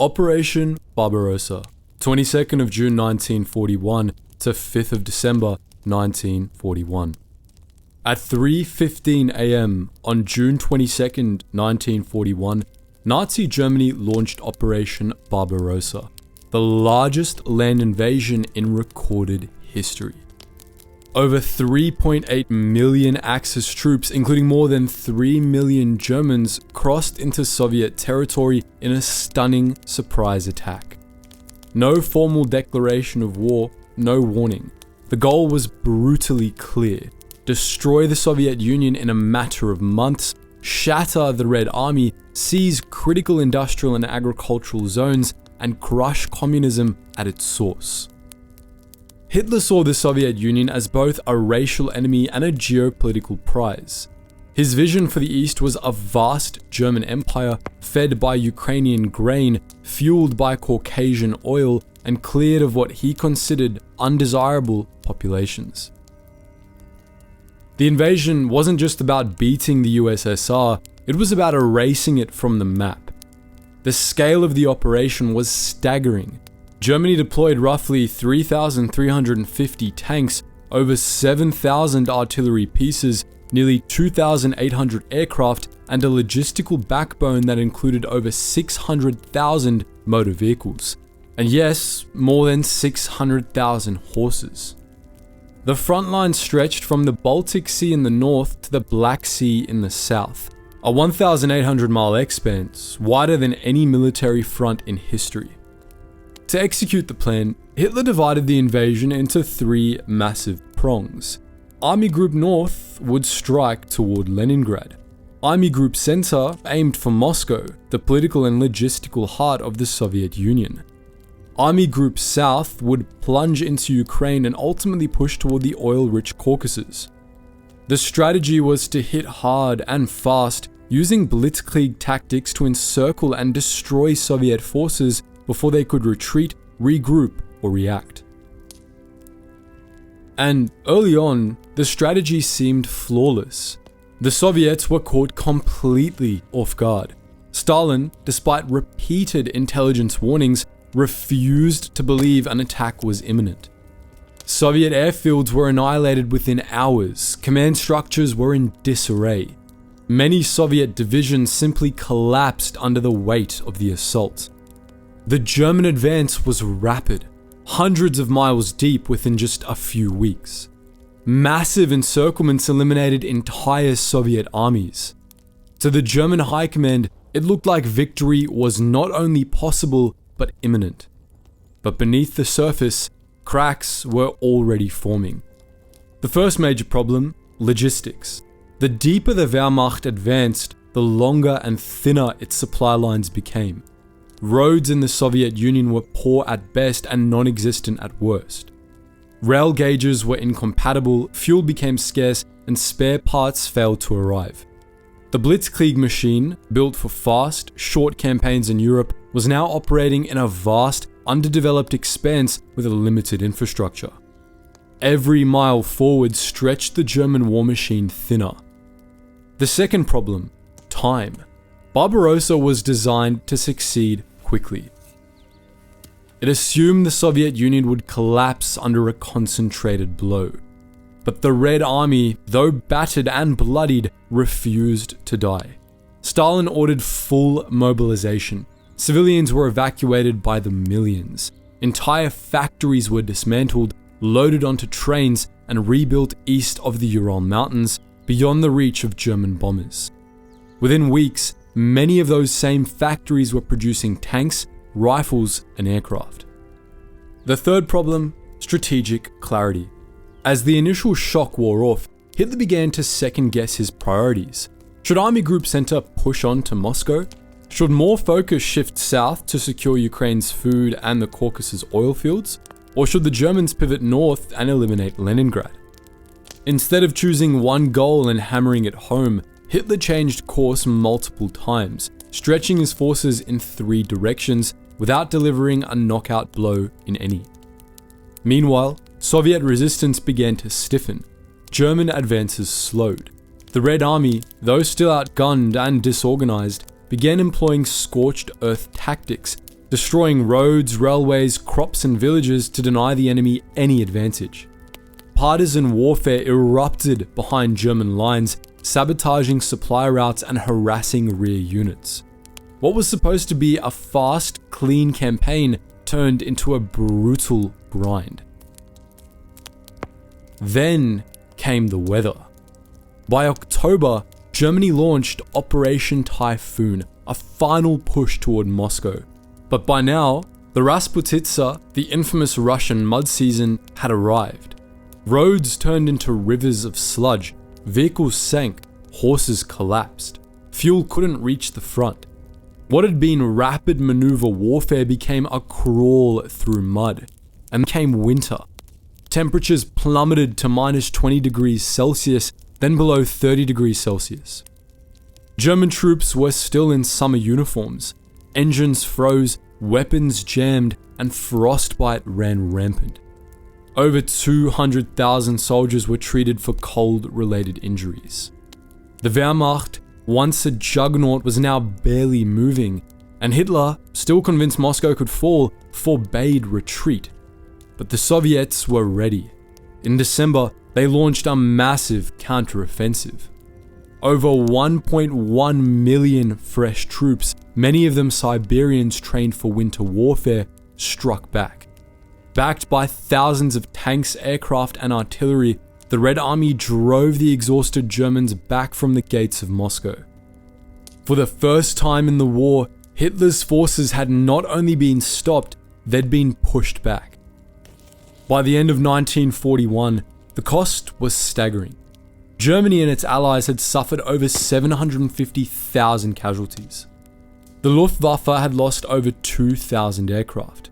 Operation Barbarossa, 22nd of June 1941 to 5th of December 1941. At 3:15 am on June 22nd, 1941, Nazi Germany launched Operation Barbarossa, the largest land invasion in recorded history. Over 3.8 million Axis troops, including more than 3 million Germans, crossed into Soviet territory in a stunning surprise attack. No formal declaration of war, no warning. The goal was brutally clear: destroy the Soviet Union in a matter of months, shatter the Red Army, seize critical industrial and agricultural zones, and crush communism at its source. Hitler saw the Soviet Union as both a racial enemy and a geopolitical prize. His vision for the East was a vast German empire fed by Ukrainian grain, fueled by Caucasian oil, and cleared of what he considered undesirable populations. The invasion wasn't just about beating the USSR, it was about erasing it from the map. The scale of the operation was staggering. Germany deployed roughly 3,350 tanks, over 7,000 artillery pieces, nearly 2,800 aircraft, and a logistical backbone that included over 600,000 motor vehicles. And yes, more than 600,000 horses. The front line stretched from the Baltic Sea in the north to the Black Sea in the south, a 1,800-mile expanse, wider than any military front in history. To execute the plan, Hitler divided the invasion into three massive prongs. Army Group North would strike toward Leningrad. Army Group Center aimed for Moscow, the political and logistical heart of the Soviet Union. Army Group South would plunge into Ukraine and ultimately push toward the oil-rich Caucasus. The strategy was to hit hard and fast, using Blitzkrieg tactics to encircle and destroy Soviet forces before they could retreat, regroup, or react. And early on, the strategy seemed flawless. The Soviets were caught completely off guard. Stalin, despite repeated intelligence warnings, refused to believe an attack was imminent. Soviet airfields were annihilated within hours, command structures were in disarray. Many Soviet divisions simply collapsed under the weight of the assault. The German advance was rapid, hundreds of miles deep within just a few weeks. Massive encirclements eliminated entire Soviet armies. To the German high command, it looked like victory was not only possible, but imminent. But beneath the surface, cracks were already forming. The first major problem: logistics. The deeper the Wehrmacht advanced, the longer and thinner its supply lines became. Roads in the Soviet Union were poor at best and non-existent at worst. Rail gauges were incompatible, fuel became scarce, and spare parts failed to arrive. The Blitzkrieg machine, built for fast, short campaigns in Europe, was now operating in a vast, underdeveloped expanse with a limited infrastructure. Every mile forward stretched the German war machine thinner. The second problem: time. Barbarossa was designed to succeed quickly. It assumed the Soviet Union would collapse under a concentrated blow. But the Red Army, though battered and bloodied, refused to die. Stalin ordered full mobilization. Civilians were evacuated by the millions. Entire factories were dismantled, loaded onto trains, and rebuilt east of the Ural Mountains, beyond the reach of German bombers. Within weeks, many of those same factories were producing tanks, rifles, and aircraft. The third problem: strategic clarity. As the initial shock wore off, Hitler began to second-guess his priorities. Should Army Group Center push on to Moscow? Should more focus shift south to secure Ukraine's food and the Caucasus oil fields? Or should the Germans pivot north and eliminate Leningrad? Instead of choosing one goal and hammering it home, Hitler changed course multiple times, stretching his forces in three directions without delivering a knockout blow in any. Meanwhile, Soviet resistance began to stiffen. German advances slowed. The Red Army, though still outgunned and disorganized, began employing scorched earth tactics, destroying roads, railways, crops and villages to deny the enemy any advantage. Partisan warfare erupted behind German lines, sabotaging supply routes and harassing rear units. What was supposed to be a fast, clean campaign turned into a brutal grind. Then came the weather. By October, Germany launched Operation Typhoon, a final push toward Moscow. But by now, the Rasputitsa, the infamous Russian mud season, had arrived. Roads turned into rivers of sludge, vehicles sank, horses collapsed. Fuel couldn't reach the front. What had been rapid maneuver warfare became a crawl through mud. And came winter. Temperatures plummeted to minus 20 degrees Celsius, then below 30 degrees Celsius. German troops were still in summer uniforms. Engines froze, weapons jammed, and frostbite ran rampant. Over 200,000 soldiers were treated for cold-related injuries. The Wehrmacht, once a juggernaut, was now barely moving, and Hitler, still convinced Moscow could fall, forbade retreat. But the Soviets were ready. In December, they launched a massive counteroffensive. Over 1.1 million fresh troops, many of them Siberians trained for winter warfare, struck back. Backed by thousands of tanks, aircraft, and artillery, the Red Army drove the exhausted Germans back from the gates of Moscow. For the first time in the war, Hitler's forces had not only been stopped, they'd been pushed back. By the end of 1941, the cost was staggering. Germany and its allies had suffered over 750,000 casualties. The Luftwaffe had lost over 2,000 aircraft.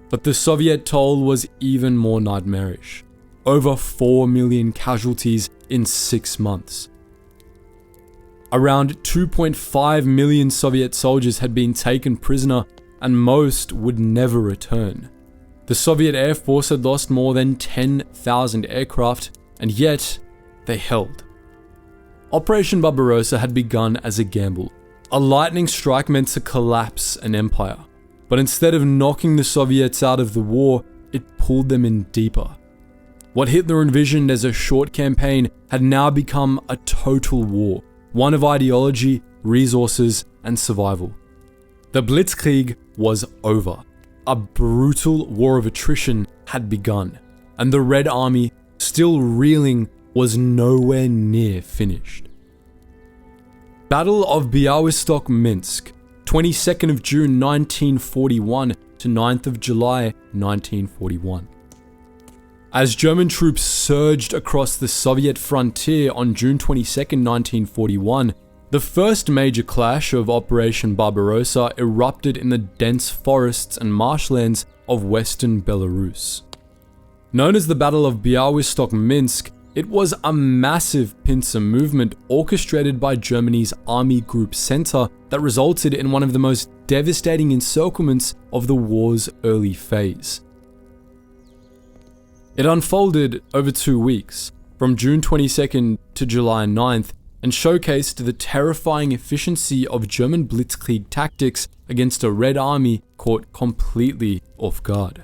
But the Soviet toll was even more nightmarish. Over 4 million casualties in 6 months. Around 2.5 million Soviet soldiers had been taken prisoner, and most would never return. The Soviet Air Force had lost more than 10,000 aircraft, and yet they held. Operation Barbarossa had begun as a gamble. A lightning strike meant to collapse an empire. But instead of knocking the Soviets out of the war, it pulled them in deeper. What Hitler envisioned as a short campaign had now become a total war, one of ideology, resources, and survival. The Blitzkrieg was over. A brutal war of attrition had begun, and the Red Army, still reeling, was nowhere near finished. Battle of Białystok, Minsk, 22nd of June 1941 to 9th of July 1941. As German troops surged across the Soviet frontier on June 22, 1941, the first major clash of Operation Barbarossa erupted in the dense forests and marshlands of western Belarus. Known as the Battle of Białystok-Minsk, it was a massive pincer movement orchestrated by Germany's Army Group Center that resulted in one of the most devastating encirclements of the war's early phase. It unfolded over 2 weeks, from June 22nd to July 9th, and showcased the terrifying efficiency of German Blitzkrieg tactics against a Red Army caught completely off guard.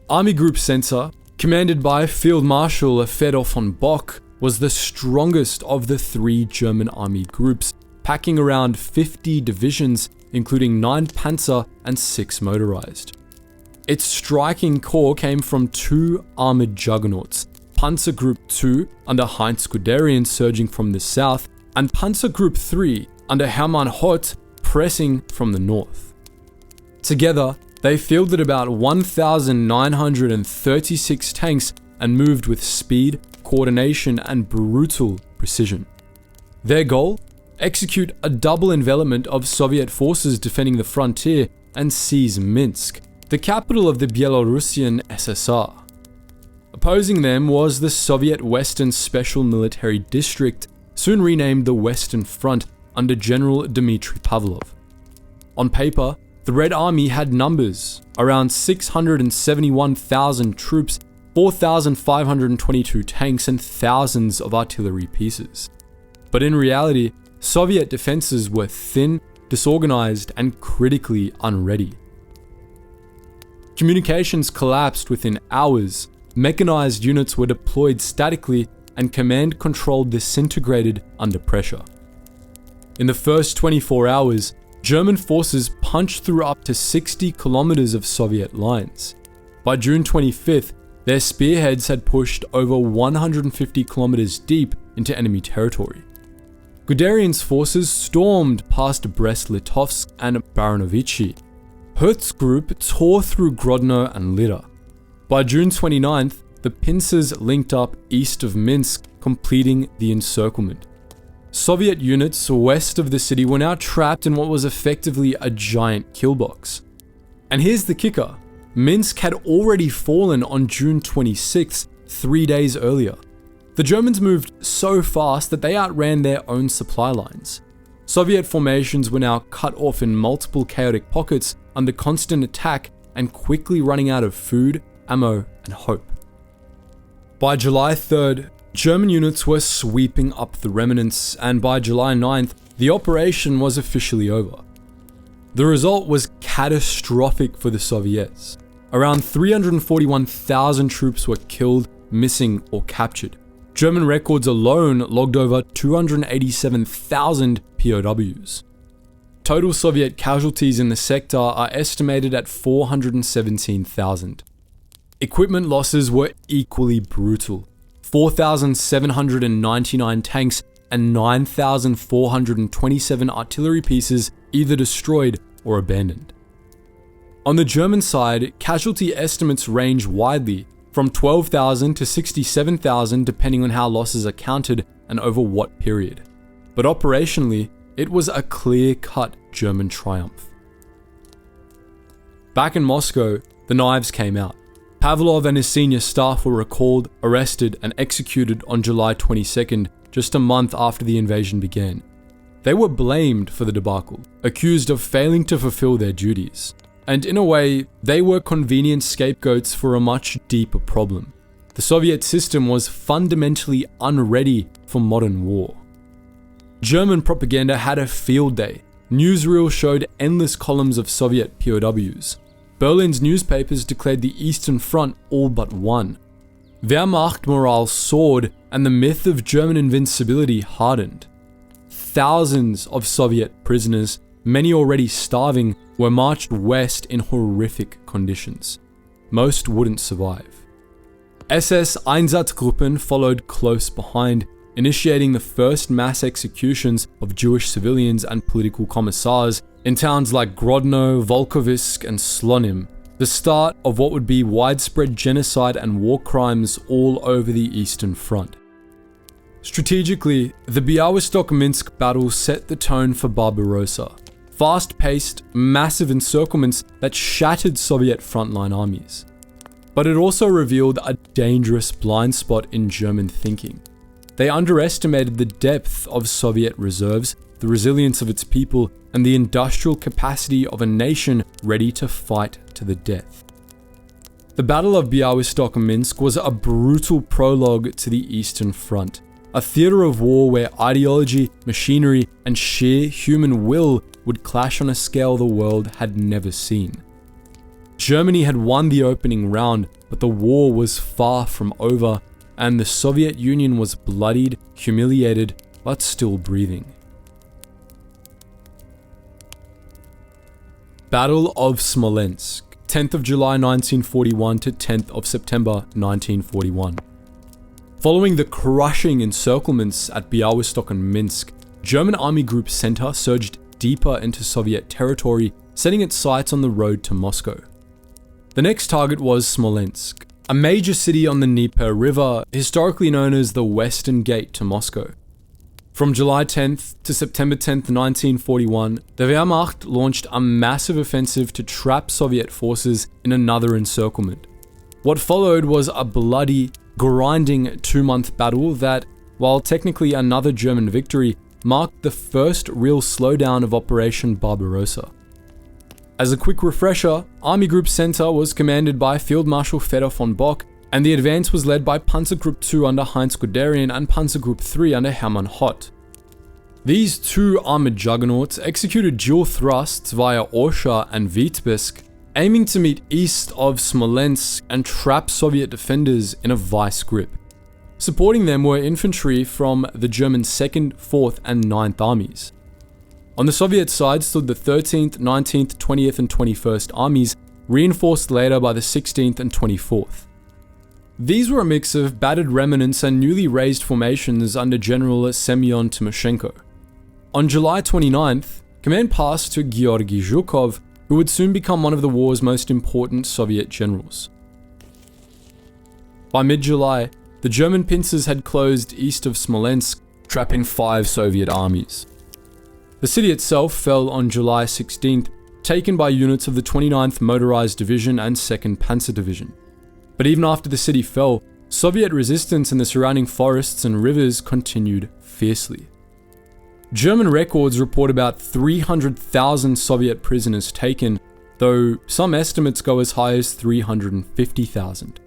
Army Group Center, commanded by Field Marshal Fedor von Bock, was the strongest of the 3 German army groups, packing around 50 divisions, including 9 panzer and 6 motorized. Its striking core came from 2 armored juggernauts, Panzer Group 2 under Heinz Guderian surging from the south, and Panzer Group 3 under Hermann Hoth pressing from the north. Together, they fielded about 1,936 tanks and moved with speed, coordination, and brutal precision. Their goal? Execute a double envelopment of Soviet forces defending the frontier and seize Minsk, the capital of the Belarusian SSR. Opposing them was the Soviet Western Special Military District, soon renamed the Western Front under General Dmitry Pavlov. On paper, the Red Army had numbers, around 671,000 troops, 4,522 tanks, and thousands of artillery pieces. But in reality, Soviet defenses were thin, disorganized, and critically unready. Communications collapsed within hours, mechanized units were deployed statically, and command control disintegrated under pressure. In the first 24 hours, German forces punched through up to 60 kilometers of Soviet lines. By June 25th, their spearheads had pushed over 150 kilometers deep into enemy territory. Guderian's forces stormed past Brest-Litovsk and Baronovichi. Hertz's group tore through Grodno and Lida. By June 29th, the pincers linked up east of Minsk, completing the encirclement. Soviet units west of the city were now trapped in what was effectively a giant killbox. And here's the kicker. Minsk had already fallen on June 26th, 3 days earlier. The Germans moved so fast that they outran their own supply lines. Soviet formations were now cut off in multiple chaotic pockets under constant attack and quickly running out of food, ammo, and hope. By July 3rd, German units were sweeping up the remnants, and by July 9th, the operation was officially over. The result was catastrophic for the Soviets. Around 341,000 troops were killed, missing, or captured. German records alone logged over 287,000 POWs. Total Soviet casualties in the sector are estimated at 417,000. Equipment losses were equally brutal. 4,799 tanks and 9,427 artillery pieces either destroyed or abandoned. On the German side, casualty estimates range widely, from 12,000 to 67,000 depending on how losses are counted and over what period. But operationally, it was a clear-cut German triumph. Back in Moscow, the knives came out. Pavlov and his senior staff were recalled, arrested, and executed on July 22nd, just a month after the invasion began. They were blamed for the debacle, accused of failing to fulfill their duties. And in a way, they were convenient scapegoats for a much deeper problem. The Soviet system was fundamentally unready for modern war. German propaganda had a field day. Newsreels showed endless columns of Soviet POWs. Berlin's newspapers declared the Eastern Front all but won. Wehrmacht morale soared, and the myth of German invincibility hardened. Thousands of Soviet prisoners, many already starving, were marched west in horrific conditions. Most wouldn't survive. SS Einsatzgruppen followed close behind, initiating the first mass executions of Jewish civilians and political commissars in towns like Grodno, Volkovysk, and Slonim, the start of what would be widespread genocide and war crimes all over the Eastern Front. Strategically, the Białystok-Minsk battle set the tone for Barbarossa. Fast-paced, massive encirclements that shattered Soviet frontline armies. But it also revealed a dangerous blind spot in German thinking. They underestimated the depth of Soviet reserves, the resilience of its people, and the industrial capacity of a nation ready to fight to the death. The Battle of Białystok-Minsk was a brutal prologue to the Eastern Front, a theater of war where ideology, machinery, and sheer human will would clash on a scale the world had never seen. Germany had won the opening round, but the war was far from over, and the Soviet Union was bloodied, humiliated, but still breathing. Battle of Smolensk, 10th of July 1941 to 10th of September 1941. Following the crushing encirclements at Białystok and Minsk, German Army Group Center surged deeper into Soviet territory, setting its sights on the road to Moscow. The next target was Smolensk, a major city on the Dnieper River, historically known as the Western Gate to Moscow. From July 10th to September 10th, 1941, the Wehrmacht launched a massive offensive to trap Soviet forces in another encirclement. What followed was a bloody, grinding 2-month battle that, while technically another German victory, marked the first real slowdown of Operation Barbarossa. As a quick refresher, Army Group Center was commanded by Field Marshal Fedor von Bock, and the advance was led by Panzer Group II under Heinz Guderian and Panzer Group III under Hermann Hott. These two armored juggernauts executed dual thrusts via Orsha and Vitebsk, aiming to meet east of Smolensk and trap Soviet defenders in a vice grip. Supporting them were infantry from the German 2nd, 4th, and 9th armies. On the Soviet side stood the 13th, 19th, 20th, and 21st armies, reinforced later by the 16th and 24th. These were a mix of battered remnants and newly raised formations under General Semyon Timoshenko. On July 29th, command passed to Georgy Zhukov, who would soon become one of the war's most important Soviet generals. By mid-July, the German pincers had closed east of Smolensk, trapping 5 Soviet armies. The city itself fell on July 16th, taken by units of the 29th Motorized Division and 2nd Panzer Division. But even after the city fell, Soviet resistance in the surrounding forests and rivers continued fiercely. German records report about 300,000 Soviet prisoners taken, though some estimates go as high as 350,000.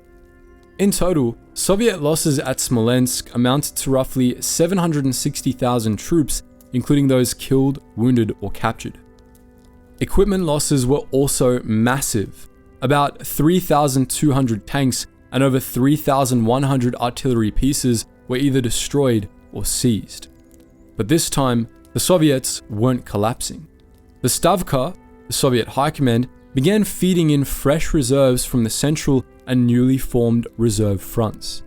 In total, Soviet losses at Smolensk amounted to roughly 760,000 troops, including those killed, wounded, or captured. Equipment losses were also massive. About 3,200 tanks and over 3,100 artillery pieces were either destroyed or seized. But this time, the Soviets weren't collapsing. The Stavka, the Soviet High Command, began feeding in fresh reserves from the central and newly formed reserve fronts.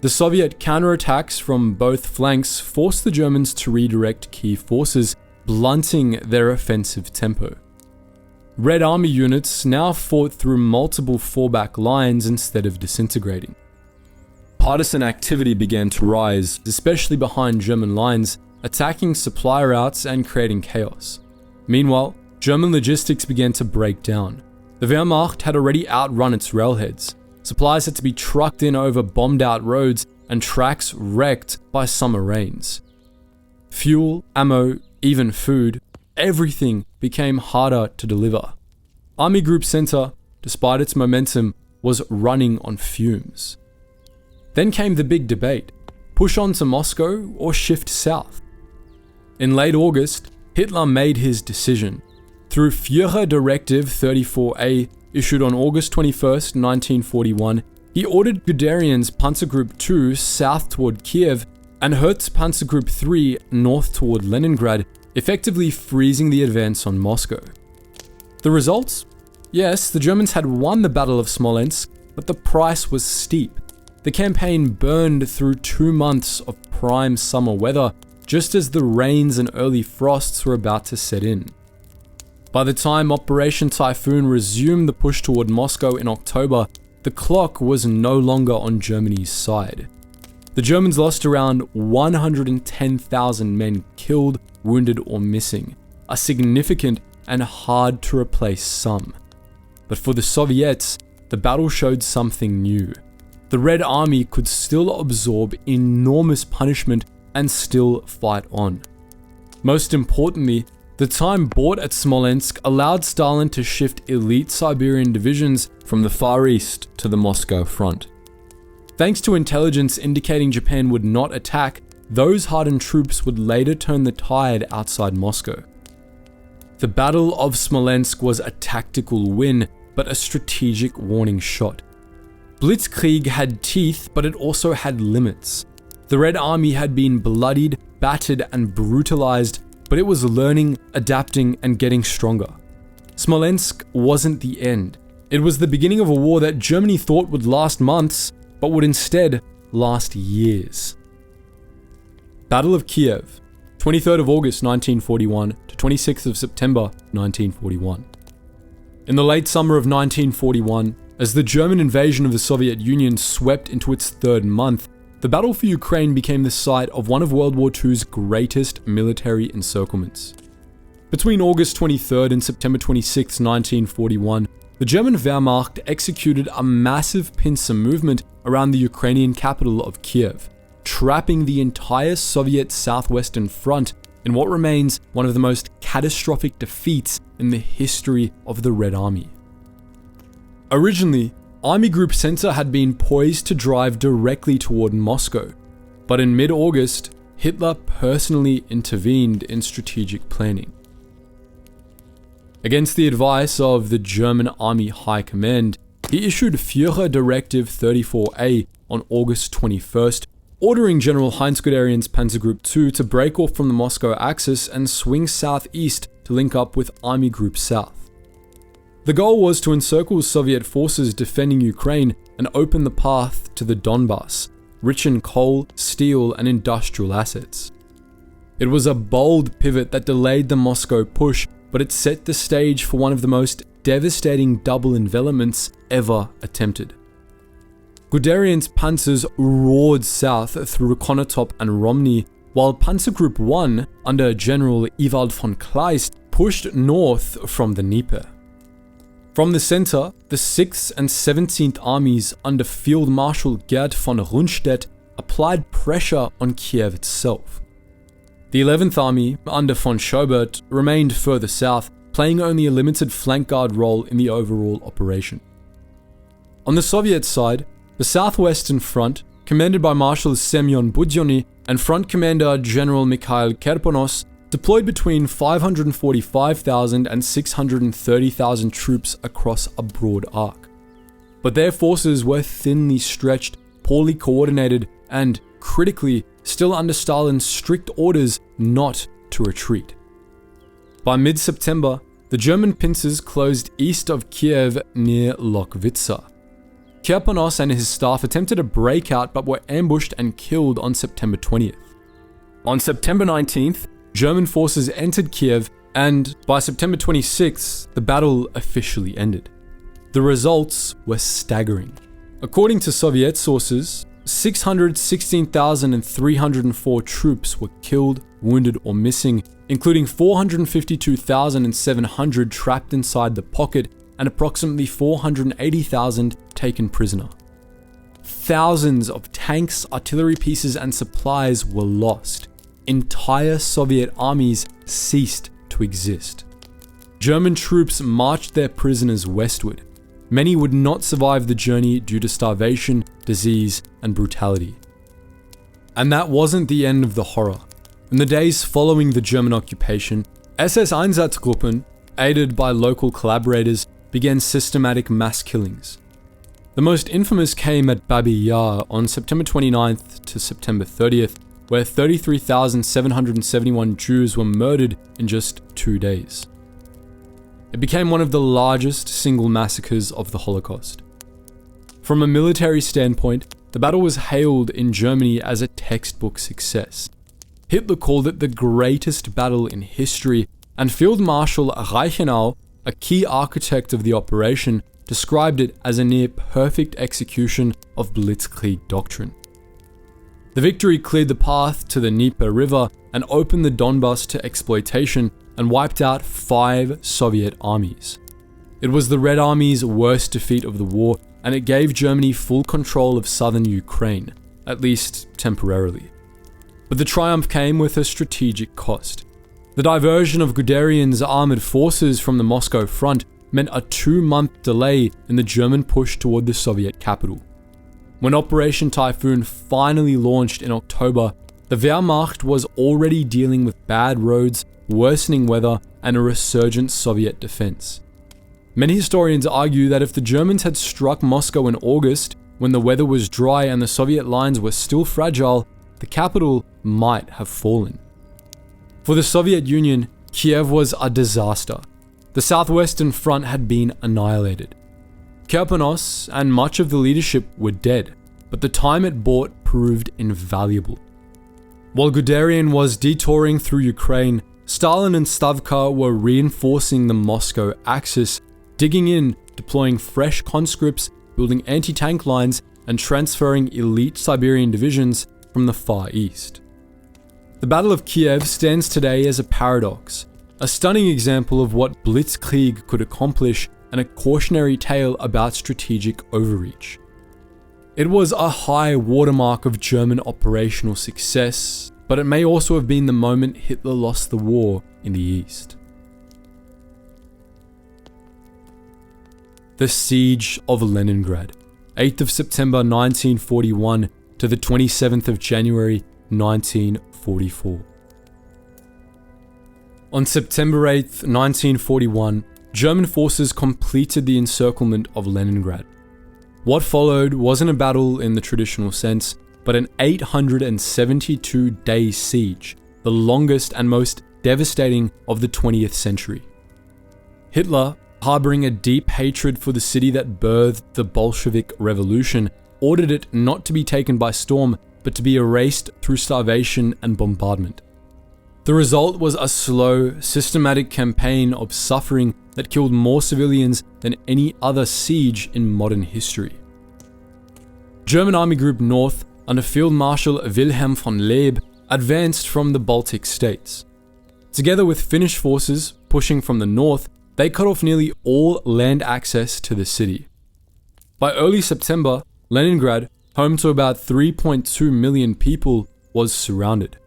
The Soviet counterattacks from both flanks forced the Germans to redirect key forces, blunting their offensive tempo. Red Army units now fought through multiple fallback lines instead of disintegrating. Partisan activity began to rise, especially behind German lines, attacking supply routes and creating chaos. Meanwhile, German logistics began to break down. The Wehrmacht had already outrun its railheads. Supplies had to be trucked in over bombed-out roads and tracks wrecked by summer rains. Fuel, ammo, even food, everything became harder to deliver. Army Group Center, despite its momentum, was running on fumes. Then came the big debate: push on to Moscow or shift south? In late August, Hitler made his decision. Through Führer Directive 34A, issued on August 21st, 1941, he ordered Guderian's Panzer Group 2 south toward Kiev and Hertz's Panzer Group 3 north toward Leningrad, effectively freezing the advance on Moscow. The results? Yes, the Germans had won the Battle of Smolensk, but the price was steep. The campaign burned through 2 months of prime summer weather, just as the rains and early frosts were about to set in. By the time Operation Typhoon resumed the push toward Moscow in October, the clock was no longer on Germany's side. The Germans lost around 110,000 men killed, wounded, or missing, a significant and hard to replace sum. But for the Soviets, the battle showed something new. The Red Army could still absorb enormous punishment and still fight on. Most importantly, the time bought at Smolensk allowed Stalin to shift elite Siberian divisions from the Far East to the Moscow front. Thanks to intelligence indicating Japan would not attack, those hardened troops would later turn the tide outside Moscow. The Battle of Smolensk was a tactical win, but a strategic warning shot. Blitzkrieg had teeth, but it also had limits. The Red Army had been bloodied, battered, and brutalized, but it was learning, adapting, and getting stronger. Smolensk wasn't the end. It was the beginning of a war that Germany thought would last months, but would instead last years. Battle of Kiev, 23rd of August 1941 to 26th of September 1941. In the late summer of 1941, as the German invasion of the Soviet Union swept into its 3rd month, the battle for Ukraine became the site of one of World War II's greatest military encirclements. Between August 23rd and September 26, 1941, the German Wehrmacht executed a massive pincer movement around the Ukrainian capital of Kiev, trapping the entire Soviet southwestern front in what remains one of the most catastrophic defeats in the history of the Red Army. Originally, Army Group Center had been poised to drive directly toward Moscow, but in mid-August, Hitler personally intervened in strategic planning. Against the advice of the German Army High Command, he issued Führer Directive 34A on August 21st, ordering General Heinz Guderian's Panzer Group 2 to break off from the Moscow axis and swing southeast to link up with Army Group South. The goal was to encircle Soviet forces defending Ukraine and open the path to the Donbass, rich in coal, steel, and industrial assets. It was a bold pivot that delayed the Moscow push, but it set the stage for one of the most devastating double envelopments ever attempted. Guderian's panzers roared south through Konotop and Romny, while Panzer Group 1 under General Ewald von Kleist pushed north from the Dnieper. From the center, the 6th and 17th Armies under Field Marshal Gerd von Rundstedt applied pressure on Kiev itself. The 11th Army, under von Schobert, remained further south, playing only a limited flank guard role in the overall operation. On the Soviet side, the Southwestern Front, commanded by Marshal Semyon Budyonny and Front Commander General Mikhail Kerponos, deployed between 545,000 and 630,000 troops across a broad arc. But their forces were thinly stretched, poorly coordinated, and, critically, still under Stalin's strict orders not to retreat. By mid-September, the German pincers closed east of Kiev near Lokhvitsa. Kerponos and his staff attempted a breakout but were ambushed and killed on September 20th. On September 19th, German forces entered Kiev, and by September 26th, the battle officially ended. The results were staggering. According to Soviet sources, 616,304 troops were killed, wounded, or missing, including 452,700 trapped inside the pocket and approximately 480,000 taken prisoner. Thousands of tanks, artillery pieces, and supplies were lost. Entire Soviet armies ceased to exist. German troops marched their prisoners westward. Many would not survive the journey due to starvation, disease, and brutality. And that wasn't the end of the horror. In the days following the German occupation, SS Einsatzgruppen, aided by local collaborators, began systematic mass killings. The most infamous came at Babi Yar on September 29th to September 30th, where 33,771 Jews were murdered in just 2 days. It became one of the largest single massacres of the Holocaust. From a military standpoint, the battle was hailed in Germany as a textbook success. Hitler called it the greatest battle in history, and Field Marshal Reichenau, a key architect of the operation, described it as a near-perfect execution of Blitzkrieg doctrine. The victory cleared the path to the Dnieper River and opened the Donbass to exploitation and wiped out 5 Soviet armies. It was the Red Army's worst defeat of the war, and it gave Germany full control of southern Ukraine, at least temporarily. But the triumph came with a strategic cost. The diversion of Guderian's armored forces from the Moscow front meant a 2-month delay in the German push toward the Soviet capital. When Operation Typhoon finally launched in October, the Wehrmacht was already dealing with bad roads, worsening weather, and a resurgent Soviet defense. Many historians argue that if the Germans had struck Moscow in August, when the weather was dry and the Soviet lines were still fragile, the capital might have fallen. For the Soviet Union, Kiev was a disaster. The Southwestern Front had been annihilated. Kerponos and much of the leadership were dead, but the time it bought proved invaluable. While Guderian was detouring through Ukraine, Stalin and Stavka were reinforcing the Moscow axis, digging in, deploying fresh conscripts, building anti-tank lines, and transferring elite Siberian divisions from the Far East. The Battle of Kiev stands today as a paradox, a stunning example of what Blitzkrieg could accomplish and a cautionary tale about strategic overreach. It was a high watermark of German operational success, but it may also have been the moment Hitler lost the war in the East. The Siege of Leningrad, 8th of September 1941 to the 27th of January 1944. On September 8th, 1941, German forces completed the encirclement of Leningrad. What followed wasn't a battle in the traditional sense, but an 872-day siege, the longest and most devastating of the 20th century. Hitler, harboring a deep hatred for the city that birthed the Bolshevik Revolution, ordered it not to be taken by storm, but to be erased through starvation and bombardment. The result was a slow, systematic campaign of suffering that killed more civilians than any other siege in modern history. German Army Group North, under Field Marshal Wilhelm von Leeb, advanced from the Baltic states. Together with Finnish forces pushing from the north, they cut off nearly all land access to the city. By early September, Leningrad, home to about 3.2 million people, was surrounded.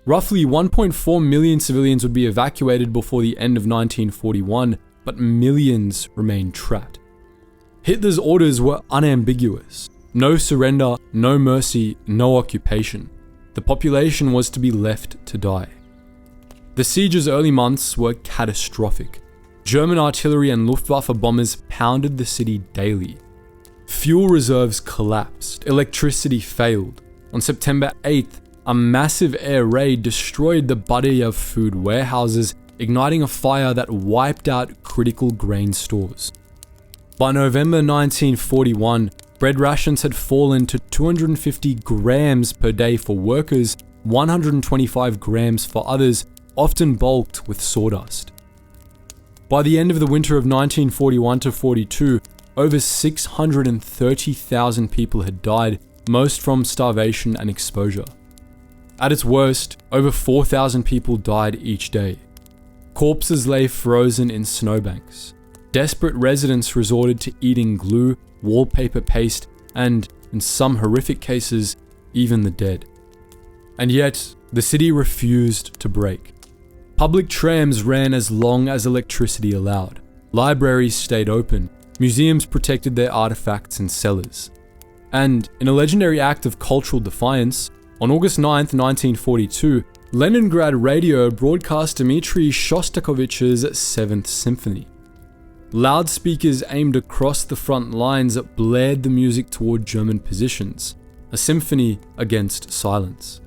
Roughly 1.4 million civilians would be evacuated before the end of 1941, but millions remained trapped. Hitler's orders were unambiguous. No surrender, no mercy, no occupation. The population was to be left to die. The siege's early months were catastrophic. German artillery and Luftwaffe bombers pounded the city daily. Fuel reserves collapsed, electricity failed. On September 8th, a massive air raid destroyed the Badayev food warehouses, igniting a fire that wiped out critical grain stores. By November 1941, bread rations had fallen to 250 grams per day for workers, 125 grams for others, often bulked with sawdust. By the end of the winter of 1941-42, over 630,000 people had died, most from starvation and exposure. At its worst, over 4,000 people died each day. Corpses lay frozen in snowbanks. Desperate residents resorted to eating glue, wallpaper paste, and, in some horrific cases, even the dead. And yet, the city refused to break. Public trams ran as long as electricity allowed. Libraries stayed open. Museums protected their artifacts in cellars. And, in a legendary act of cultural defiance, on August 9, 1942, Leningrad radio broadcast Dmitri Shostakovich's 7th Symphony. Loudspeakers aimed across the front lines blared the music toward German positions, a symphony against silence.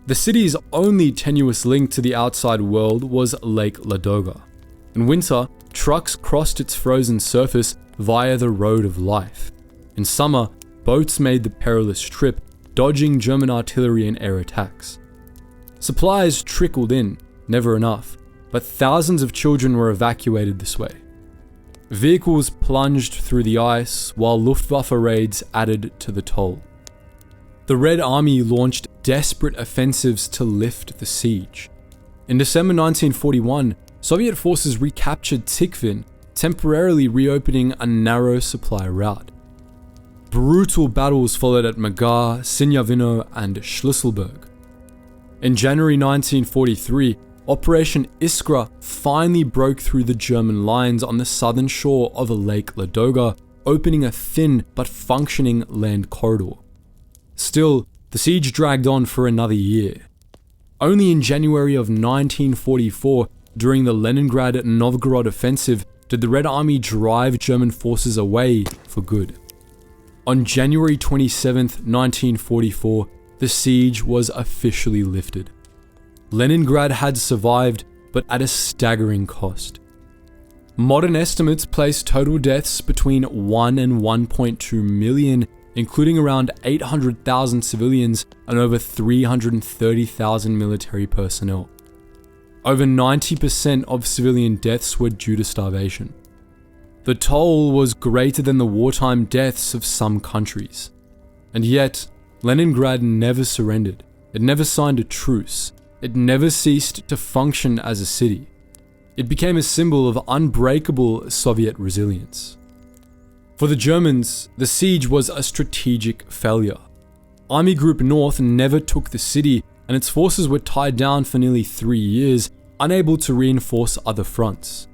The city's only tenuous link to the outside world was Lake Ladoga. In winter, trucks crossed its frozen surface via the Road of Life. In summer, boats made the perilous trip, dodging German artillery and air attacks. Supplies trickled in, never enough, but thousands of children were evacuated this way. Vehicles plunged through the ice, while Luftwaffe raids added to the toll. The Red Army launched desperate offensives to lift the siege. In December 1941, Soviet forces recaptured Tikhvin, temporarily reopening a narrow supply route. Brutal battles followed at Magar, Sinyavino, and Schlüsselburg. In January 1943, Operation Iskra finally broke through the German lines on the southern shore of Lake Ladoga, opening a thin but functioning land corridor. Still, the siege dragged on for another year. Only in January of 1944, during the Leningrad-Novgorod offensive, did the Red Army drive German forces away for good. On January 27, 1944, the siege was officially lifted. Leningrad had survived, but at a staggering cost. Modern estimates place total deaths between 1 and 1.2 million, including around 800,000 civilians and over 330,000 military personnel. Over 90% of civilian deaths were due to starvation. The toll was greater than the wartime deaths of some countries. And yet, Leningrad never surrendered. It never signed a truce. It never ceased to function as a city. It became a symbol of unbreakable Soviet resilience. For the Germans, the siege was a strategic failure. Army Group North never took the city, and its forces were tied down for nearly 3 years, unable to reinforce other fronts.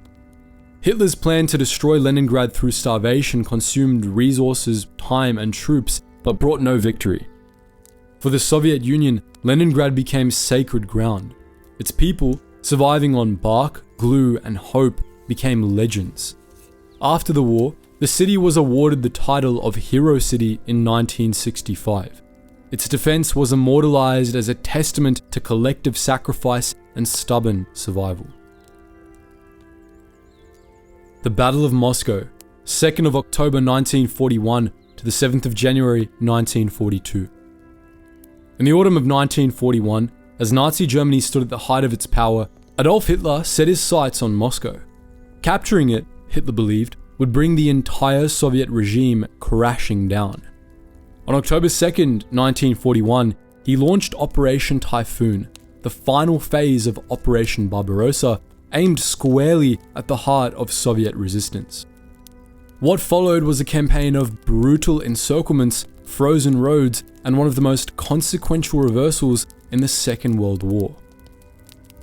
Hitler's plan to destroy Leningrad through starvation consumed resources, time, and troops, but brought no victory. For the Soviet Union, Leningrad became sacred ground. Its people, surviving on bark, glue, and hope became legends. After the war, the city was awarded the title of Hero City in 1965. Its defense was immortalized as a testament to collective sacrifice and stubborn survival. The Battle of Moscow, 2nd of October 1941 to the 7th of January 1942. In the autumn of 1941, as Nazi Germany stood at the height of its power, Adolf Hitler set his sights on Moscow. Capturing it, Hitler believed, would bring the entire Soviet regime crashing down. On October 2nd, 1941, he launched Operation Typhoon, the final phase of Operation Barbarossa, aimed squarely at the heart of Soviet resistance. What followed was a campaign of brutal encirclements, frozen roads, and one of the most consequential reversals in the Second World War.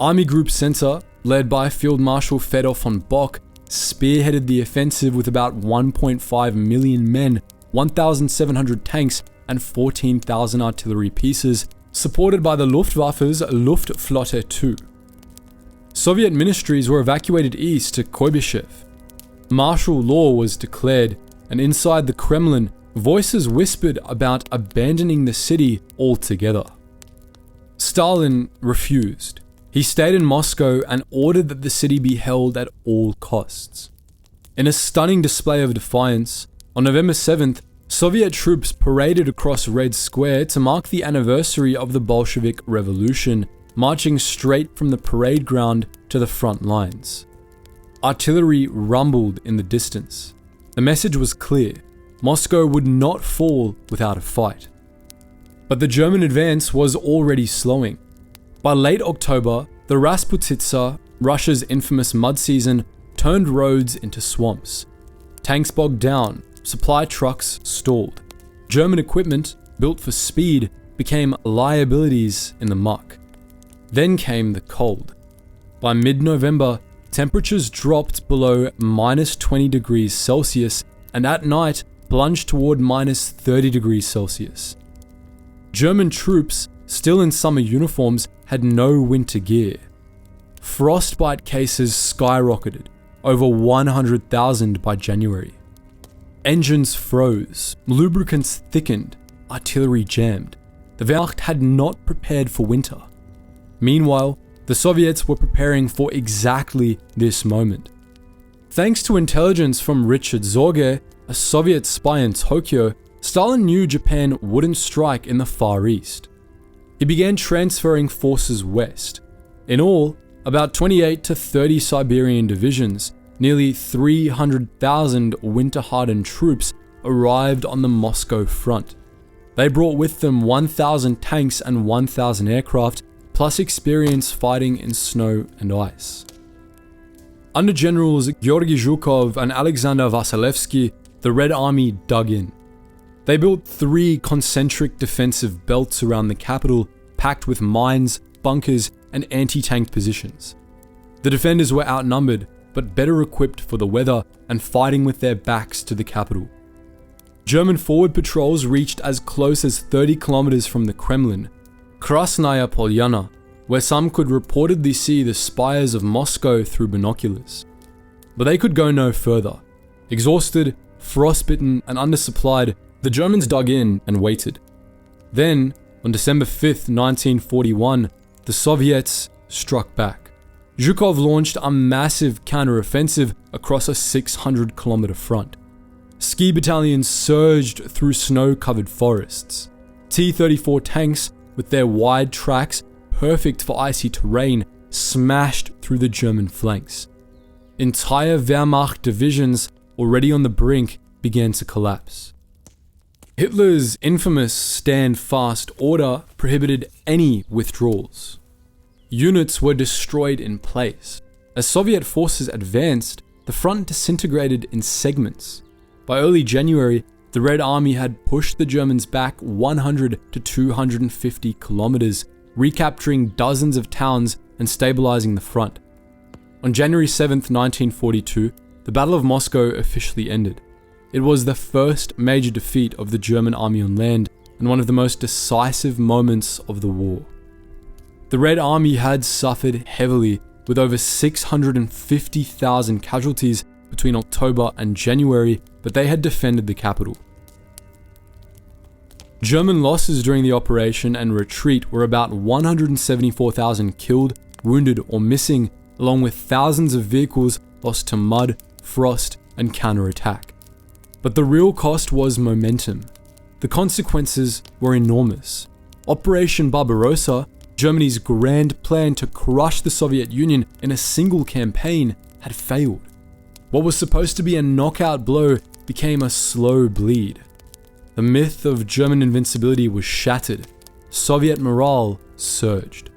Army Group Center, led by Field Marshal Fedor von Bock, spearheaded the offensive with about 1.5 million men, 1,700 tanks, and 14,000 artillery pieces, supported by the Luftwaffe's Luftflotte II. Soviet ministries were evacuated east to Kuybyshev. Martial law was declared, and inside the Kremlin, voices whispered about abandoning the city altogether. Stalin refused. He stayed in Moscow and ordered that the city be held at all costs. In a stunning display of defiance, on November 7th, Soviet troops paraded across Red Square to mark the anniversary of the Bolshevik Revolution, marching straight from the parade ground to the front lines. Artillery rumbled in the distance. The message was clear: Moscow would not fall without a fight. But the German advance was already slowing. By late October, the Rasputitsa, Russia's infamous mud season, turned roads into swamps. Tanks bogged down, supply trucks stalled. German equipment, built for speed, became liabilities in the muck. Then came the cold. By mid-November, temperatures dropped below -20 degrees Celsius and at night plunged toward -30 degrees Celsius. German troops, still in summer uniforms, had no winter gear. Frostbite cases skyrocketed, over 100,000 by January. Engines froze, lubricants thickened, artillery jammed. The Wehrmacht had not prepared for winter. Meanwhile, the Soviets were preparing for exactly this moment. Thanks to intelligence from Richard Zorge, a Soviet spy in Tokyo, Stalin knew Japan wouldn't strike in the Far East. He began transferring forces west. In all, about 28 to 30 Siberian divisions, nearly 300,000 winter-hardened troops arrived on the Moscow front. They brought with them 1,000 tanks and 1,000 aircraft, plus experience fighting in snow and ice. Under Generals Georgy Zhukov and Alexander Vasilevsky, the Red Army dug in. They built 3 concentric defensive belts around the capital, packed with mines, bunkers, and anti-tank positions. The defenders were outnumbered, but better equipped for the weather and fighting with their backs to the capital. German forward patrols reached as close as 30 kilometers from the Kremlin, Krasnaya Polyana, where some could reportedly see the spires of Moscow through binoculars. But they could go no further. Exhausted, frostbitten, and undersupplied, the Germans dug in and waited. Then, on December 5th, 1941, the Soviets struck back. Zhukov launched a massive counteroffensive across a 600-kilometer front. Ski battalions surged through snow-covered forests. T-34 tanks, with their wide tracks perfect for icy terrain, smashed through the German flanks. Entire Wehrmacht divisions, already on the brink, began to collapse. Hitler's infamous stand fast order prohibited any withdrawals. Units were destroyed in place. As Soviet forces advanced, the front disintegrated in segments. By early January, the Red Army had pushed the Germans back 100 to 250 kilometers, recapturing dozens of towns and stabilizing the front. On January 7th, 1942, the Battle of Moscow officially ended. It was the first major defeat of the German army on land and one of the most decisive moments of the war. The Red Army had suffered heavily, with over 650,000 casualties between October and January, but they had defended the capital. German losses during the operation and retreat were about 174,000 killed, wounded, or missing, along with thousands of vehicles lost to mud, frost, and counterattack. But the real cost was momentum. The consequences were enormous. Operation Barbarossa, Germany's grand plan to crush the Soviet Union in a single campaign, had failed. What was supposed to be a knockout blow became a slow bleed. The myth of German invincibility was shattered. Soviet morale surged.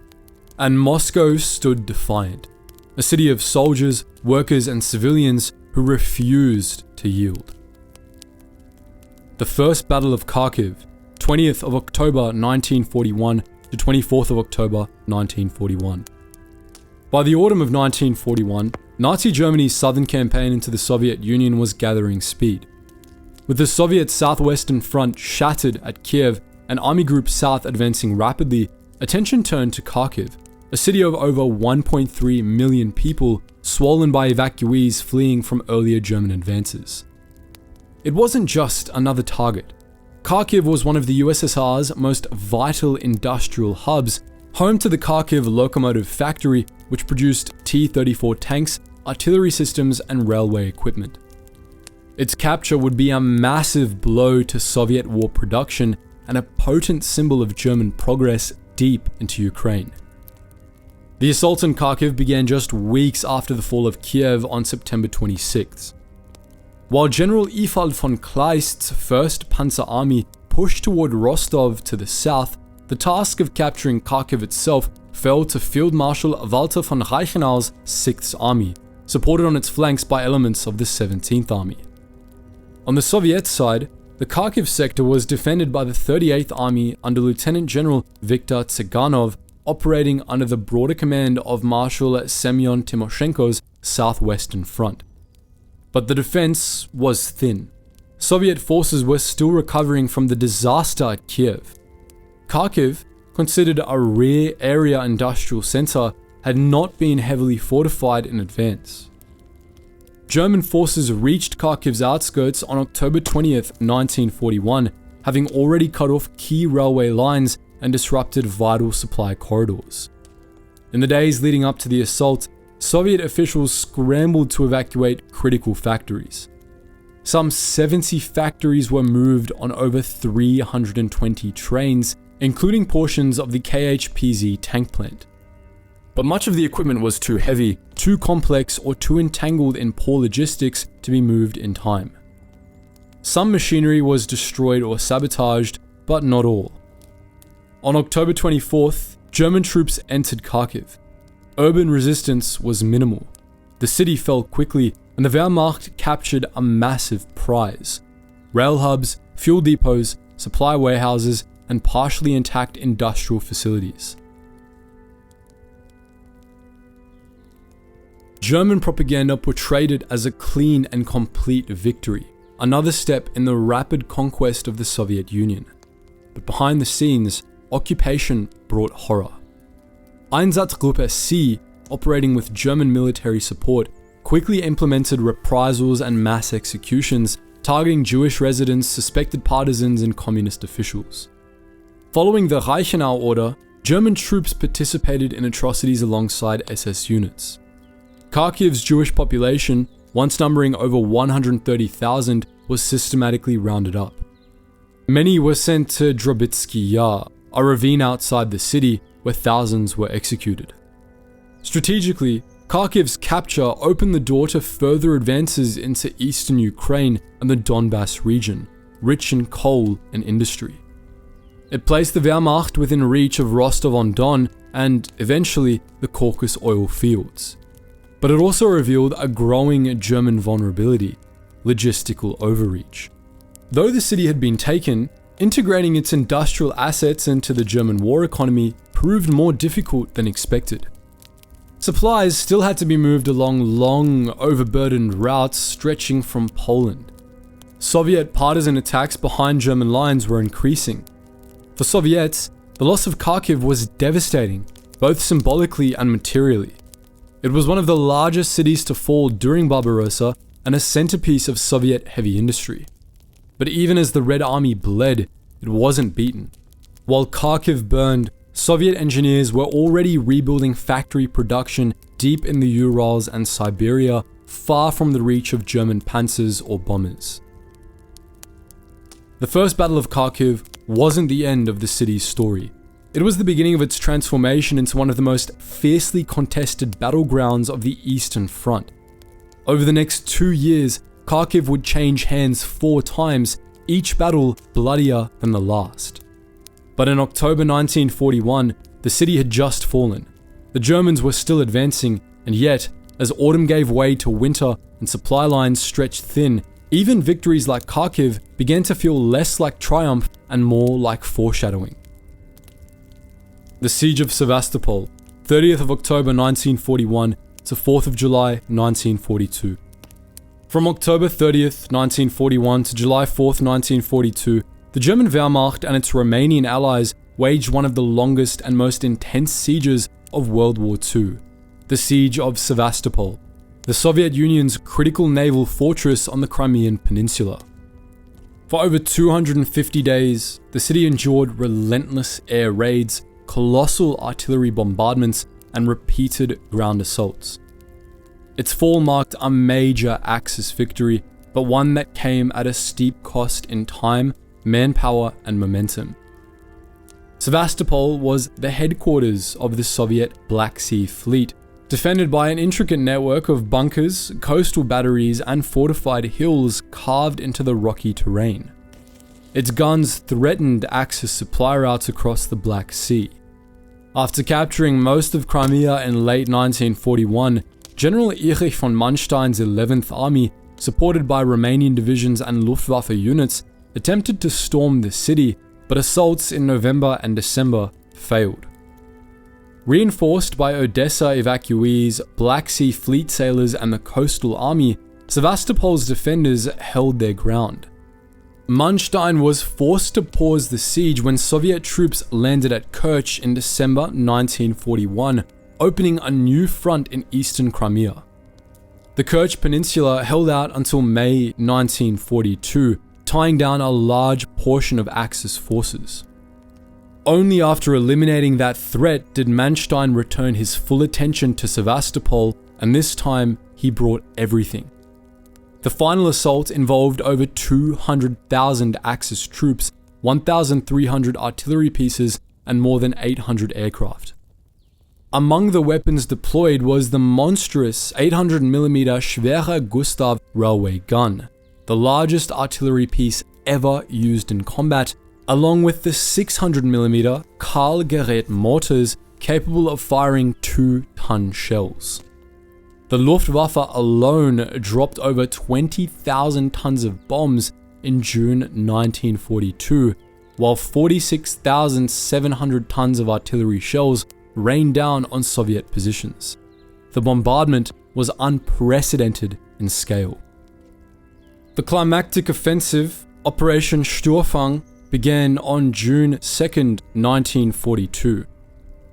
And Moscow stood defiant, a city of soldiers, workers, and civilians who refused to yield. The First Battle of Kharkiv, 20th of October 1941 to 24th of October 1941. By the autumn of 1941, Nazi Germany's southern campaign into the Soviet Union was gathering speed. With the Soviet southwestern front shattered at Kiev and Army Group South advancing rapidly, attention turned to Kharkiv, a city of over 1.3 million people swollen by evacuees fleeing from earlier German advances. It wasn't just another target. Kharkiv was one of the USSR's most vital industrial hubs, home to the Kharkiv locomotive factory, which produced T-34 tanks, artillery systems, and railway equipment. Its capture would be a massive blow to Soviet war production and a potent symbol of German progress deep into Ukraine. The assault on Kharkiv began just weeks after the fall of Kiev on September 26th. While General Ewald von Kleist's 1st Panzer Army pushed toward Rostov to the south, the task of capturing Kharkiv itself fell to Field Marshal Walter von Reichenau's 6th Army, supported on its flanks by elements of the 17th Army. On the Soviet side, the Kharkiv sector was defended by the 38th Army under Lieutenant General Viktor Tsyganov, operating under the broader command of Marshal Semyon Timoshenko's southwestern front. But the defense was thin. Soviet forces were still recovering from the disaster at Kiev. Kharkiv, considered a rear area industrial center, had not been heavily fortified in advance. German forces reached Kharkiv's outskirts on October 20th, 1941, having already cut off key railway lines and disrupted vital supply corridors. In the days leading up to the assault, Soviet officials scrambled to evacuate critical factories. Some 70 factories were moved on over 320 trains, including portions of the KHPZ tank plant. But much of the equipment was too heavy, too complex, or too entangled in poor logistics to be moved in time. Some machinery was destroyed or sabotaged, but not all. On October 24th, German troops entered Kharkiv. Urban resistance was minimal. The city fell quickly, and the Wehrmacht captured a massive prize: rail hubs, fuel depots, supply warehouses, and partially intact industrial facilities. German propaganda portrayed it as a clean and complete victory, another step in the rapid conquest of the Soviet Union. But behind the scenes, occupation brought horror. Einsatzgruppe C, operating with German military support, quickly implemented reprisals and mass executions, targeting Jewish residents, suspected partisans, and communist officials. Following the Reichenau order, German troops participated in atrocities alongside SS units. Kharkiv's Jewish population, once numbering over 130,000, was systematically rounded up. Many were sent to Drobytsky Yar, a ravine outside the city where thousands were executed. Strategically, Kharkiv's capture opened the door to further advances into eastern Ukraine and the Donbass region, rich in coal and industry. It placed the Wehrmacht within reach of Rostov-on-Don and, eventually, the Caucasus oil fields. But it also revealed a growing German vulnerability: logistical overreach. Though the city had been taken, integrating its industrial assets into the German war economy proved more difficult than expected. Supplies still had to be moved along long, overburdened routes stretching from Poland. Soviet partisan attacks behind German lines were increasing. For Soviets, the loss of Kharkiv was devastating, both symbolically and materially. It was one of the largest cities to fall during Barbarossa and a centerpiece of Soviet heavy industry. But even as the Red Army bled, it wasn't beaten. While Kharkiv burned, Soviet engineers were already rebuilding factory production deep in the Urals and Siberia, far from the reach of German panzers or bombers. The First Battle of Kharkiv wasn't the end of the city's story. It was the beginning of its transformation into one of the most fiercely contested battlegrounds of the Eastern Front. Over the next 2 years, Kharkiv would change hands 4 times, each battle bloodier than the last. But in October 1941, the city had just fallen. The Germans were still advancing, and yet, as autumn gave way to winter and supply lines stretched thin, even victories like Kharkiv began to feel less like triumph and more like foreshadowing. The Siege of Sevastopol, 30th of October 1941 to 4th of July 1942. From October 30th, 1941 to July 4th, 1942, the German Wehrmacht and its Romanian allies waged one of the longest and most intense sieges of World War II, the Siege of Sevastopol, the Soviet Union's critical naval fortress on the Crimean Peninsula. For over 250 days, the city endured relentless air raids, colossal artillery bombardments, and repeated ground assaults. Its fall marked a major Axis victory, but one that came at a steep cost in time, manpower, and momentum. Sevastopol was the headquarters of the Soviet Black Sea Fleet, defended by an intricate network of bunkers, coastal batteries, and fortified hills carved into the rocky terrain. Its guns threatened Axis supply routes across the Black Sea. After capturing most of Crimea in late 1941, General Erich von Manstein's 11th Army, supported by Romanian divisions and Luftwaffe units, attempted to storm the city, but assaults in November and December failed. Reinforced by Odessa evacuees, Black Sea Fleet sailors, and the Coastal Army, Sevastopol's defenders held their ground. Manstein was forced to pause the siege when Soviet troops landed at Kerch in December 1941, opening a new front in eastern Crimea. The Kerch Peninsula held out until May 1942, tying down a large portion of Axis forces. Only after eliminating that threat did Manstein return his full attention to Sevastopol, and this time he brought everything. The final assault involved over 200,000 Axis troops, 1,300 artillery pieces, and more than 800 aircraft. Among the weapons deployed was the monstrous 800mm Schwere Gustav railway gun, the largest artillery piece ever used in combat, along with the 600mm Karl Gerät mortars capable of firing 2-ton shells. The Luftwaffe alone dropped over 20,000 tons of bombs in June 1942, while 46,700 tons of artillery shells rained down on Soviet positions. The bombardment was unprecedented in scale. The climactic offensive, Operation Sturmfang, began on June 2nd, 1942.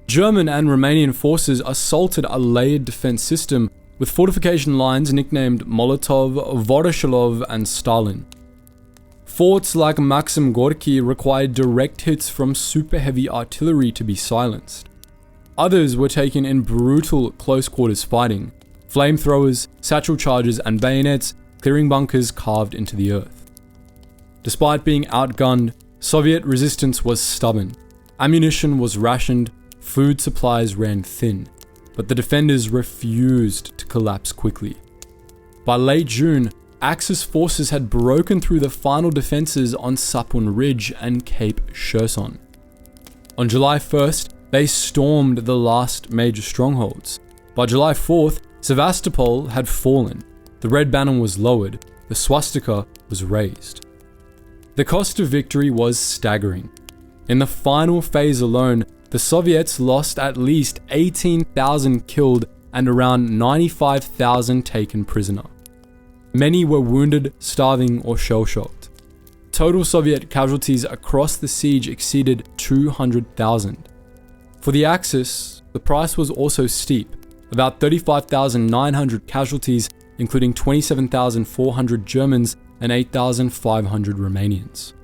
German and Romanian forces assaulted a layered defense system with fortification lines nicknamed Molotov, Voroshilov, and Stalin. Forts like Maxim Gorky required direct hits from super heavy artillery to be silenced. Others were taken in brutal close-quarters fighting, flamethrowers, satchel charges, and bayonets clearing bunkers carved into the earth. Despite being outgunned, Soviet resistance was stubborn. Ammunition was rationed, food supplies ran thin, but the defenders refused to collapse quickly. By late June, Axis forces had broken through the final defenses on Sapun Ridge and Cape Cherson. On July 1st, they stormed the last major strongholds. By July 4th, Sevastopol had fallen. The red banner was lowered. The swastika was raised. The cost of victory was staggering. In the final phase alone, the Soviets lost at least 18,000 killed and around 95,000 taken prisoner. Many were wounded, starving, or shell-shocked. Total Soviet casualties across the siege exceeded 200,000. For the Axis, the price was also steep, about 35,900 casualties, including 27,400 Germans and 8,500 Romanians.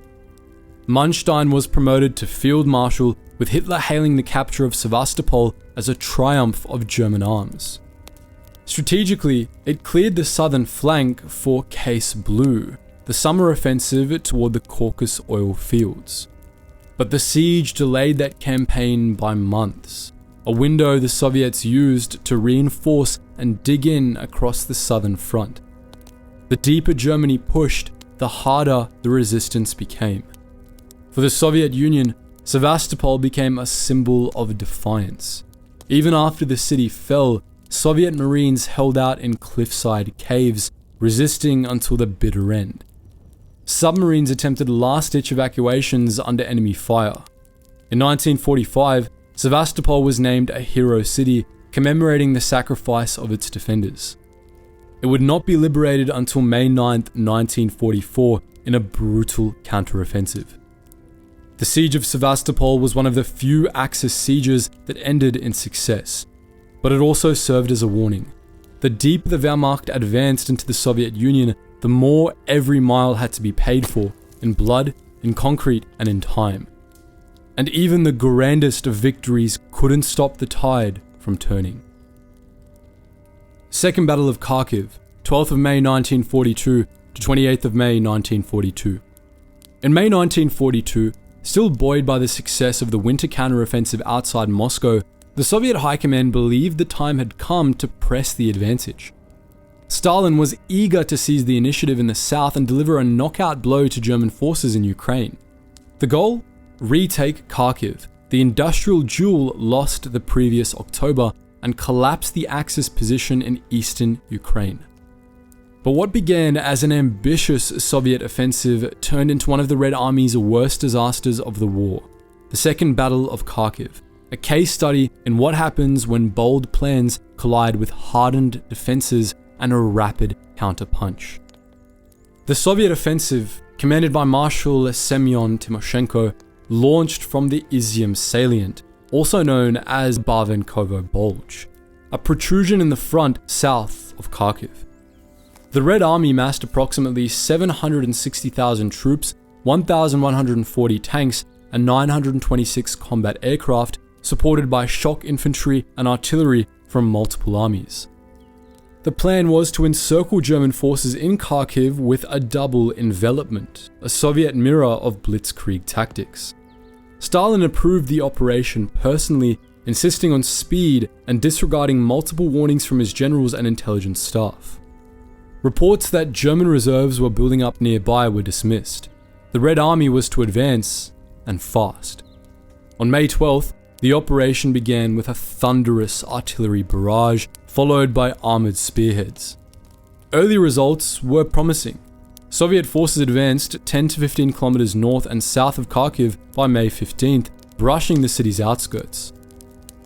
Manstein was promoted to Field Marshal, with Hitler hailing the capture of Sevastopol as a triumph of German arms. Strategically, it cleared the southern flank for Case Blue, the summer offensive toward the Caucasus oil fields. But the siege delayed that campaign by months, a window the Soviets used to reinforce and dig in across the southern front. The deeper Germany pushed, the harder the resistance became. For the Soviet Union, Sevastopol became a symbol of defiance. Even after the city fell, Soviet Marines held out in cliffside caves, resisting until the bitter end. Submarines attempted last-ditch evacuations under enemy fire. In 1945, Sevastopol was named a hero city, commemorating the sacrifice of its defenders. It would not be liberated until May 9, 1944, in a brutal counteroffensive. The siege of Sevastopol was one of the few Axis sieges that ended in success, but it also served as a warning. The deeper the Wehrmacht advanced into the Soviet Union, the more every mile had to be paid for, in blood, in concrete, and in time. And even the grandest of victories couldn't stop the tide from turning. Second Battle of Kharkiv, 12th of May 1942 to 28th of May 1942. In May 1942, still buoyed by the success of the winter counteroffensive outside Moscow, the Soviet high command believed the time had come to press the advantage. Stalin was eager to seize the initiative in the south and deliver a knockout blow to German forces in Ukraine. The goal? Retake Kharkiv, the industrial jewel lost the previous October, and collapse the Axis position in eastern Ukraine. But what began as an ambitious Soviet offensive turned into one of the Red Army's worst disasters of the war, the Second Battle of Kharkiv, a case study in what happens when bold plans collide with hardened defenses and a rapid counterpunch. The Soviet offensive, commanded by Marshal Semyon Timoshenko, launched from the Izium salient, also known as Barvenkovo Bulge, a protrusion in the front south of Kharkiv. The Red Army massed approximately 760,000 troops, 1,140 tanks, and 926 combat aircraft, supported by shock infantry and artillery from multiple armies. The plan was to encircle German forces in Kharkiv with a double envelopment, a Soviet mirror of Blitzkrieg tactics. Stalin approved the operation personally, insisting on speed and disregarding multiple warnings from his generals and intelligence staff. Reports that German reserves were building up nearby were dismissed. The Red Army was to advance, and fast. On May 12th, the operation began with a thunderous artillery barrage, followed by armored spearheads. Early results were promising. Soviet forces advanced 10 to 15 kilometers north and south of Kharkiv by May 15th, brushing the city's outskirts.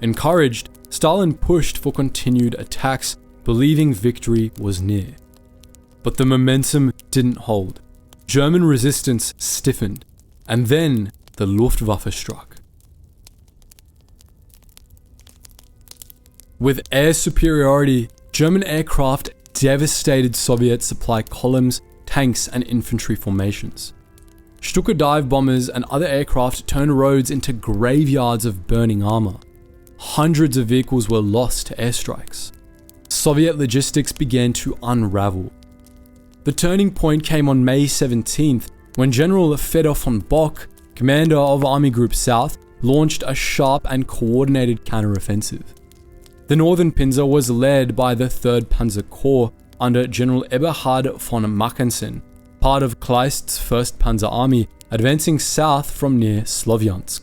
Encouraged, Stalin pushed for continued attacks, believing victory was near. But the momentum didn't hold. German resistance stiffened, and then the Luftwaffe struck. With air superiority, German aircraft devastated Soviet supply columns, tanks, and infantry formations. Stuka dive bombers and other aircraft turned roads into graveyards of burning armor. Hundreds of vehicles were lost to airstrikes. Soviet logistics began to unravel. The turning point came on May 17th, when General Fedor von Bock, commander of Army Group South, launched a sharp and coordinated counteroffensive. The northern Pinzer was led by the 3rd Panzer Corps under General Eberhard von Mackensen, part of Kleist's 1st Panzer Army, advancing south from near Slovyansk.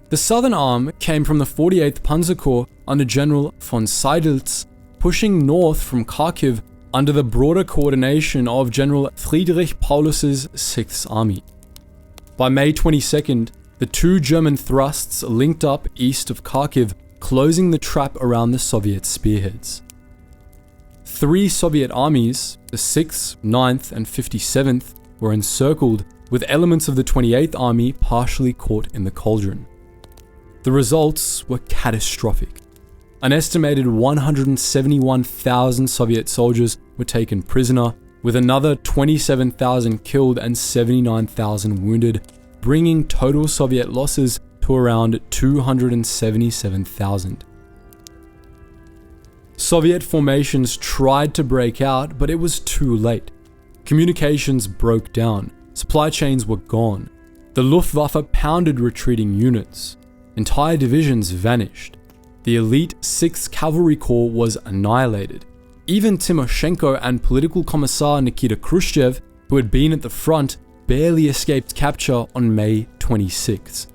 The southern arm came from the 48th Panzer Corps under General von Seidlitz, pushing north from Kharkiv under the broader coordination of General Friedrich Paulus's 6th Army. By May 22nd, the two German thrusts linked up east of Kharkiv, closing the trap around the Soviet spearheads. 3 Soviet armies, the 6th, 9th, and 57th, were encircled, with elements of the 28th Army partially caught in the cauldron. The results were catastrophic. An estimated 171,000 Soviet soldiers were taken prisoner, with another 27,000 killed and 79,000 wounded, bringing total Soviet losses to around 277,000. Soviet formations tried to break out, but it was too late. Communications broke down, supply chains were gone. The Luftwaffe pounded retreating units. Entire divisions vanished. The elite 6th Cavalry Corps was annihilated. Even Timoshenko and political commissar Nikita Khrushchev, who had been at the front, barely escaped capture on May 26th.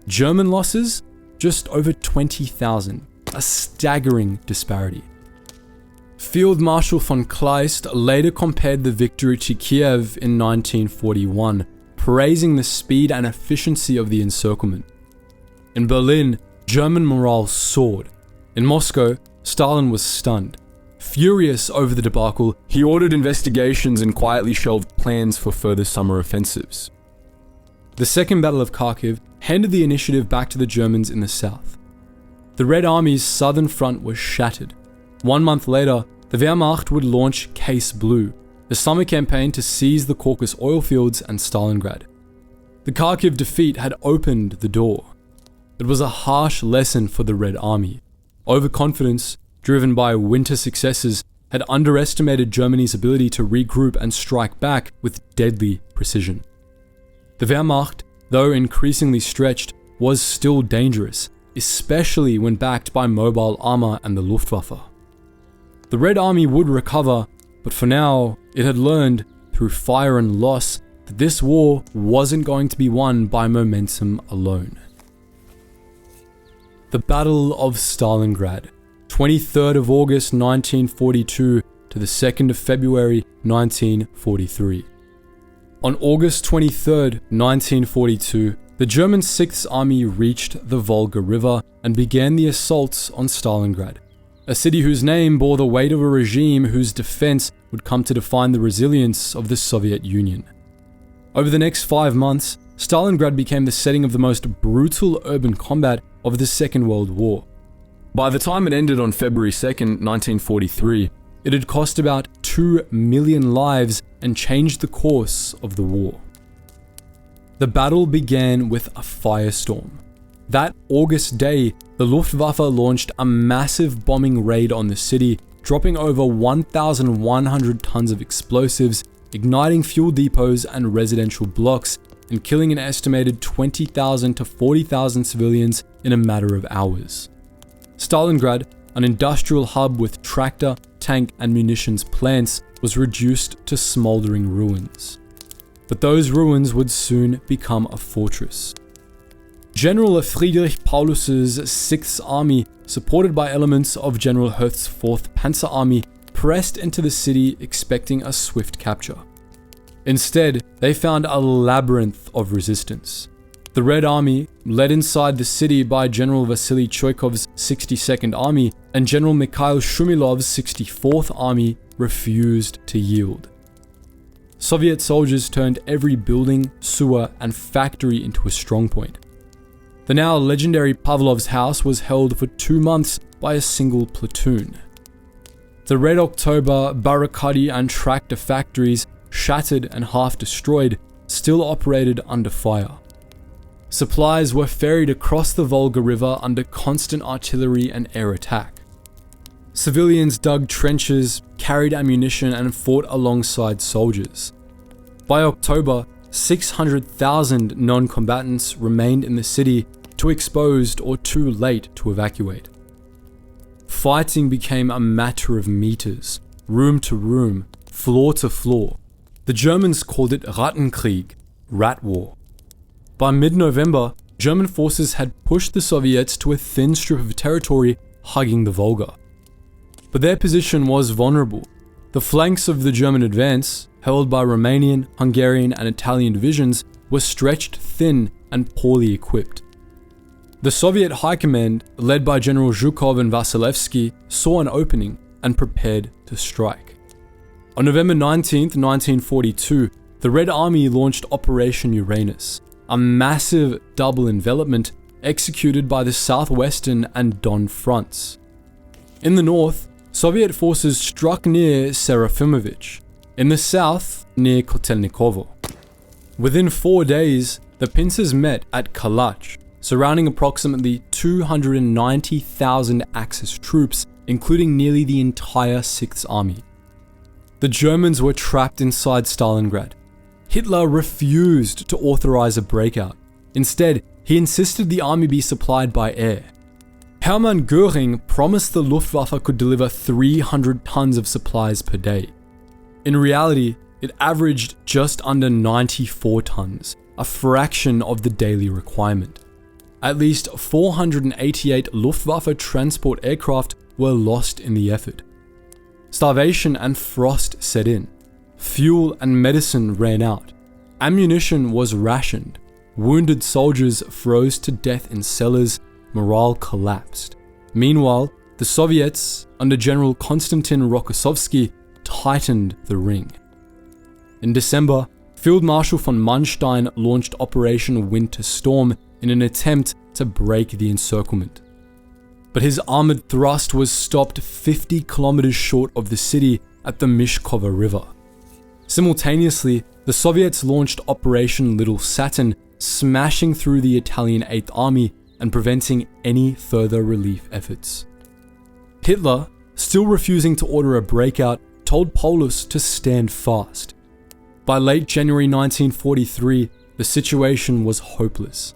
German losses? Just over 20,000, a staggering disparity. Field Marshal von Kleist later compared the victory to Kiev in 1941, praising the speed and efficiency of the encirclement. In Berlin, German morale soared. In Moscow, Stalin was stunned. Furious over the debacle, he ordered investigations and quietly shelved plans for further summer offensives. The Second Battle of Kharkiv handed the initiative back to the Germans in the south. The Red Army's southern front was shattered. 1 month later, the Wehrmacht would launch Case Blue, the summer campaign to seize the Caucasus oil fields and Stalingrad. The Kharkiv defeat had opened the door. It was a harsh lesson for the Red Army. Overconfidence, driven by winter successes, had underestimated Germany's ability to regroup and strike back with deadly precision. The Wehrmacht, though increasingly stretched, was still dangerous, especially when backed by mobile armor and the Luftwaffe. The Red Army would recover, but for now, it had learned, through fire and loss, that this war wasn't going to be won by momentum alone. The Battle of Stalingrad, 23rd of August 1942 to the 2nd of February 1943. On August 23rd, 1942, the German 6th Army reached the Volga River and began the assaults on Stalingrad, a city whose name bore the weight of a regime whose defense would come to define the resilience of the Soviet Union. Over the next 5 months, Stalingrad became the setting of the most brutal urban combat of the Second World War. By the time it ended on February 2nd, 1943, it had cost about 2 million lives and changed the course of the war. The battle began with a firestorm. That August day, the Luftwaffe launched a massive bombing raid on the city, dropping over 1,100 tons of explosives, igniting fuel depots and residential blocks, and killing an estimated 20,000 to 40,000 civilians in a matter of hours. Stalingrad, an industrial hub with tractor, tank, and munitions plants, was reduced to smoldering ruins. But those ruins would soon become a fortress. General Friedrich Paulus's 6th Army, supported by elements of General Heth's 4th Panzer Army, pressed into the city expecting a swift capture. Instead, they found a labyrinth of resistance. The Red Army, led inside the city by General Vasily Choikov's 62nd Army and General Mikhail Shumilov's 64th Army, refused to yield. Soviet soldiers turned every building, sewer, and factory into a strongpoint. The now legendary Pavlov's house was held for 2 months by a single platoon. The Red October, Barricadi, and tractor factories, shattered and half destroyed, still operated under fire. Supplies were ferried across the Volga River under constant artillery and air attack. Civilians dug trenches, carried ammunition, and fought alongside soldiers. By October, 600,000 non-combatants remained in the city, too exposed or too late to evacuate. Fighting became a matter of meters, room to room, floor to floor. The Germans called it Rattenkrieg, rat war. By mid-November, German forces had pushed the Soviets to a thin strip of territory hugging the Volga. But their position was vulnerable. The flanks of the German advance, held by Romanian, Hungarian, and Italian divisions, were stretched thin and poorly equipped. The Soviet High Command, led by General Zhukov and Vasilevsky, saw an opening and prepared to strike. On November 19, 1942, the Red Army launched Operation Uranus, a massive double envelopment executed by the southwestern and Don fronts. In the north, Soviet forces struck near Serafimovich, in the south near Kotelnikovo. Within 4 days, the pincers met at Kalach, surrounding approximately 290,000 Axis troops, including nearly the entire 6th Army. The Germans were trapped inside Stalingrad. Hitler refused to authorize a breakout. Instead, he insisted the army be supplied by air. Hermann Göring promised the Luftwaffe could deliver 300 tons of supplies per day. In reality, it averaged just under 94 tons, a fraction of the daily requirement. At least 488 Luftwaffe transport aircraft were lost in the effort. Starvation and frost set in. Fuel and medicine ran out. Ammunition was rationed. Wounded soldiers froze to death in cellars. Morale collapsed. Meanwhile, the Soviets, under General Konstantin Rokossovsky, tightened the ring. In December, Field Marshal von Manstein launched Operation Winter Storm in an attempt to break the encirclement. But his armored thrust was stopped 50 kilometers short of the city at the Mishkova River. Simultaneously, the Soviets launched Operation Little Saturn, smashing through the Italian 8th Army and preventing any further relief efforts. Hitler, still refusing to order a breakout, told Paulus to stand fast. By late January 1943, the situation was hopeless.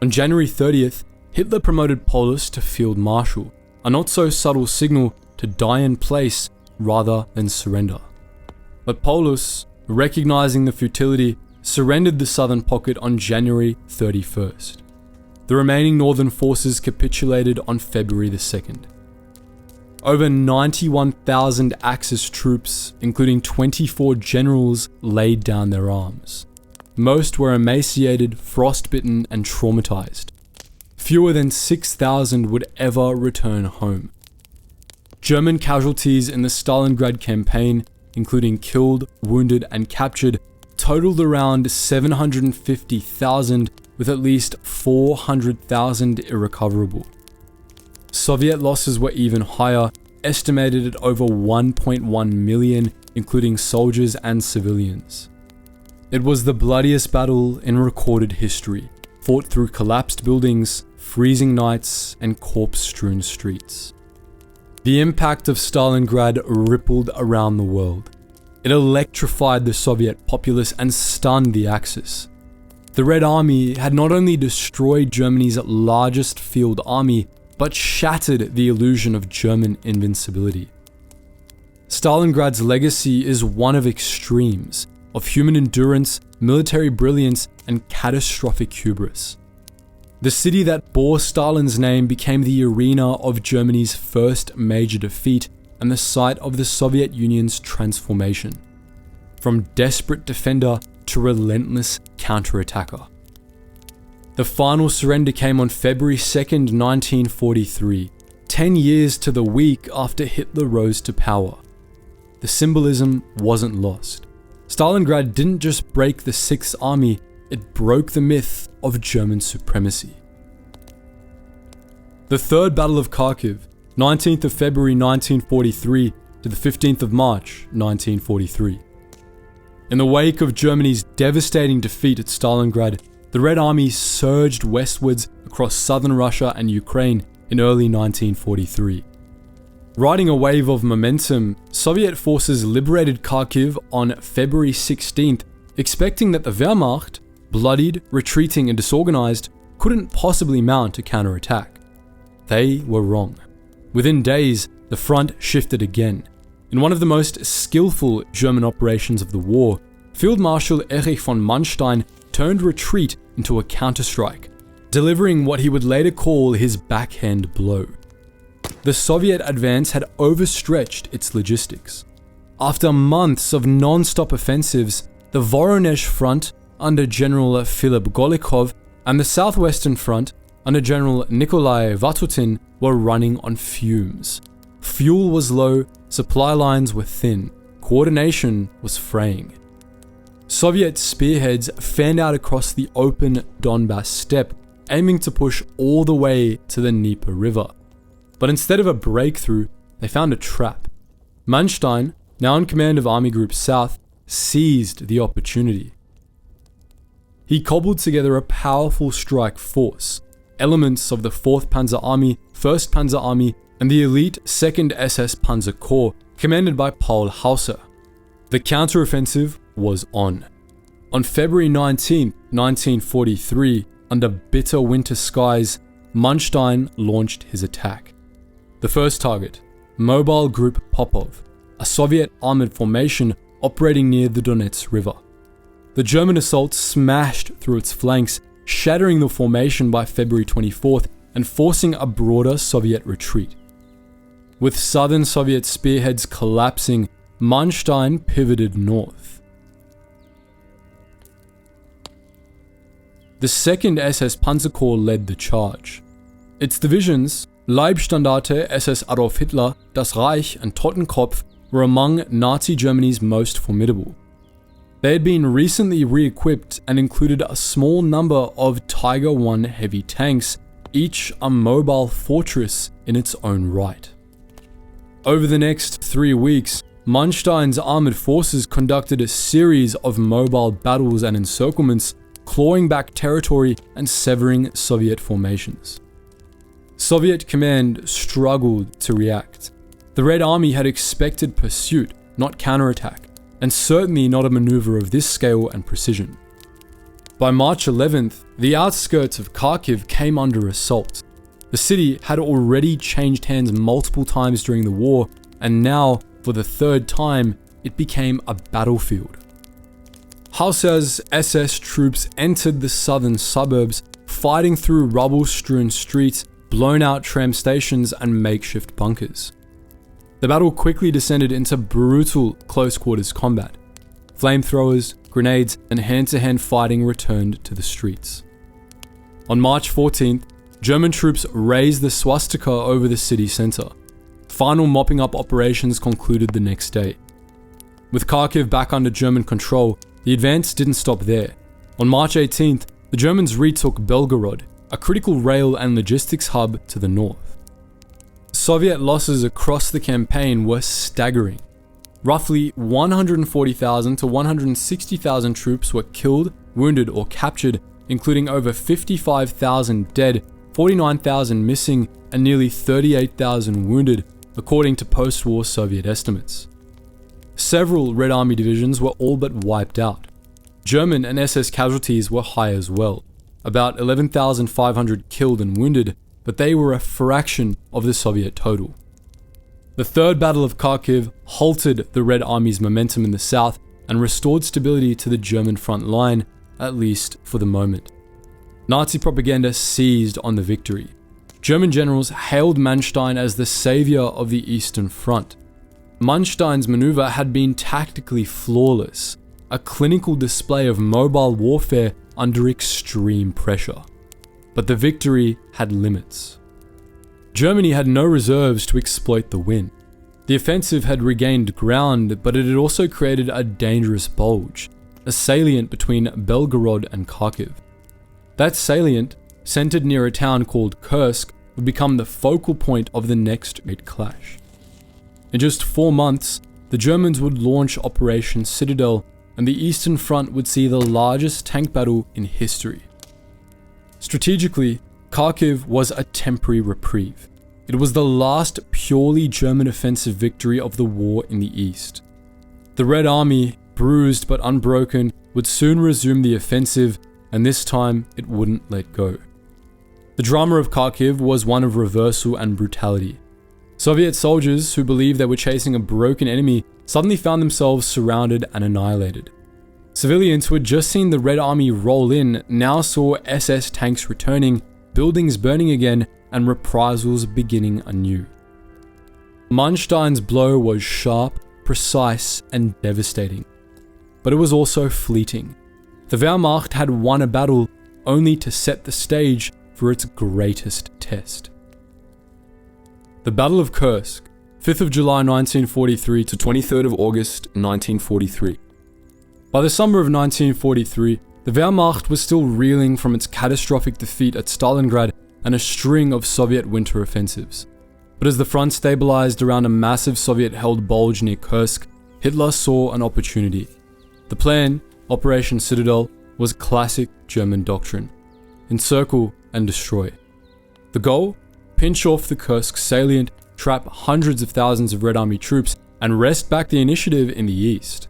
On January 30th, Hitler promoted Paulus to Field Marshal, a not-so-subtle signal to die in place rather than surrender. But Paulus, recognizing the futility, surrendered the southern pocket on January 31st. The remaining northern forces capitulated on February 2nd. Over 91,000 Axis troops, including 24 generals, laid down their arms. Most were emaciated, frostbitten, and traumatized. Fewer than 6,000 would ever return home. German casualties in the Stalingrad campaign, including killed, wounded, and captured, totaled around 750,000, with at least 400,000 irrecoverable. Soviet losses were even higher, estimated at over 1.1 million, including soldiers and civilians. It was the bloodiest battle in recorded history, fought through collapsed buildings, freezing nights, and corpse-strewn streets. The impact of Stalingrad rippled around the world. It electrified the Soviet populace and stunned the Axis. The Red Army had not only destroyed Germany's largest field army, but shattered the illusion of German invincibility. Stalingrad's legacy is one of extremes, of human endurance, military brilliance, and catastrophic hubris. The city that bore Stalin's name became the arena of Germany's first major defeat and the site of the Soviet Union's transformation, from desperate defender to relentless counterattacker. The final surrender came on February 2nd, 1943, 10 years to the week after Hitler rose to power. The symbolism wasn't lost. Stalingrad didn't just break the 6th Army, it broke the myth of German supremacy. The Third Battle of Kharkiv, 19th of February 1943 to the 15th of March 1943. In the wake of Germany's devastating defeat at Stalingrad, the Red Army surged westwards across southern Russia and Ukraine in early 1943. Riding a wave of momentum, Soviet forces liberated Kharkiv on February 16th, expecting that the Wehrmacht, bloodied, retreating, and disorganized, couldn't possibly mount a counterattack. They were wrong. Within days, the front shifted again. In one of the most skillful German operations of the war, Field Marshal Erich von Manstein turned retreat into a counterstrike, delivering what he would later call his backhand blow. The Soviet advance had overstretched its logistics. After months of non-stop offensives, the Voronezh front under General Philip Golikov and the Southwestern Front under General Nikolai Vatutin were running on fumes. Fuel was low, supply lines were thin, coordination was fraying. Soviet spearheads fanned out across the open Donbass steppe, aiming to push all the way to the Dnieper River. But instead of a breakthrough, they found a trap. Manstein, now in command of Army Group South, seized the opportunity. He cobbled together a powerful strike force, elements of the 4th Panzer Army, 1st Panzer Army, and the elite 2nd SS Panzer Corps, commanded by Paul Hauser. The counteroffensive was on. On February 19, 1943, under bitter winter skies, Manstein launched his attack. The first target, Mobile Group Popov, a Soviet armored formation operating near the Donets River. The German assault smashed through its flanks, shattering the formation by February 24th and forcing a broader Soviet retreat. With southern Soviet spearheads collapsing, Manstein pivoted north. The 2nd SS Panzer Corps led the charge. Its divisions, Leibstandarte SS Adolf Hitler, Das Reich, and Totenkopf, were among Nazi Germany's most formidable. They had been recently re-equipped and included a small number of Tiger I heavy tanks, each a mobile fortress in its own right. Over the next 3 weeks, Manstein's armored forces conducted a series of mobile battles and encirclements, clawing back territory and severing Soviet formations. Soviet command struggled to react. The Red Army had expected pursuit, not counterattack, and certainly not a maneuver of this scale and precision. By March 11th, the outskirts of Kharkiv came under assault. The city had already changed hands multiple times during the war, and now, for the 3rd time, it became a battlefield. Hauser's SS troops entered the southern suburbs, fighting through rubble-strewn streets, blown-out tram stations, and makeshift bunkers. The battle quickly descended into brutal close-quarters combat. Flamethrowers, grenades, and hand-to-hand fighting returned to the streets. On March 14th, German troops raised the swastika over the city center. Final mopping up operations concluded the next day. With Kharkiv back under German control, the advance didn't stop there. On March 18th, the Germans retook Belgorod, a critical rail and logistics hub to the north. Soviet losses across the campaign were staggering. Roughly 140,000 to 160,000 troops were killed, wounded, or captured, including over 55,000 dead, 49,000 missing, and nearly 38,000 wounded, according to post-war Soviet estimates. Several Red Army divisions were all but wiped out. German and SS casualties were high as well, about 11,500 killed and wounded, but they were a fraction of the Soviet total. The Third Battle of Kharkiv halted the Red Army's momentum in the south and restored stability to the German front line, at least for the moment. Nazi propaganda seized on the victory. German generals hailed Manstein as the savior of the Eastern Front. Manstein's maneuver had been tactically flawless, a clinical display of mobile warfare under extreme pressure. But the victory had limits. Germany had no reserves to exploit the win. The offensive had regained ground, but it had also created a dangerous bulge, a salient between Belgorod and Kharkiv. That salient, centered near a town called Kursk, would become the focal point of the next great clash. In just 4 months, the Germans would launch Operation Citadel, and the Eastern Front would see the largest tank battle in history. Strategically, Kharkiv was a temporary reprieve. It was the last purely German offensive victory of the war in the East. The Red Army, bruised but unbroken, would soon resume the offensive, and this time it wouldn't let go. The drama of Kharkiv was one of reversal and brutality. Soviet soldiers who believed they were chasing a broken enemy suddenly found themselves surrounded and annihilated. Civilians who had just seen the Red Army roll in now saw SS tanks returning, buildings burning again, and reprisals beginning anew. Manstein's blow was sharp, precise, and devastating. But it was also fleeting. The Wehrmacht had won a battle only to set the stage for its greatest test. The Battle of Kursk, 5th of July 1943 to 23rd of August 1943. By the summer of 1943, the Wehrmacht was still reeling from its catastrophic defeat at Stalingrad and a string of Soviet winter offensives. But as the front stabilized around a massive Soviet-held bulge near Kursk, Hitler saw an opportunity. The plan, Operation Citadel, was classic German doctrine: encircle and destroy. The goal? Pinch off the Kursk salient, trap hundreds of thousands of Red Army troops, and wrest back the initiative in the east.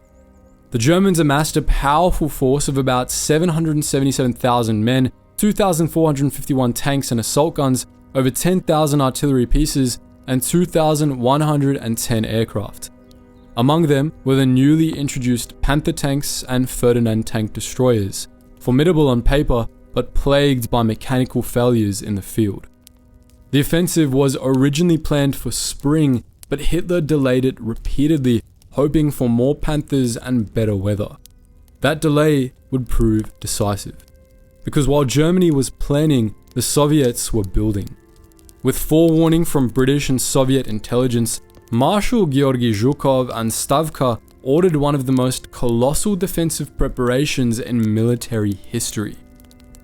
The Germans amassed a powerful force of about 777,000 men, 2,451 tanks and assault guns, over 10,000 artillery pieces, and 2,110 aircraft. Among them were the newly introduced Panther tanks and Ferdinand tank destroyers, formidable on paper but plagued by mechanical failures in the field. The offensive was originally planned for spring, but Hitler delayed it repeatedly, hoping for more Panthers and better weather. That delay would prove decisive, because while Germany was planning, the Soviets were building. With forewarning from British and Soviet intelligence, Marshal Georgy Zhukov and Stavka ordered one of the most colossal defensive preparations in military history.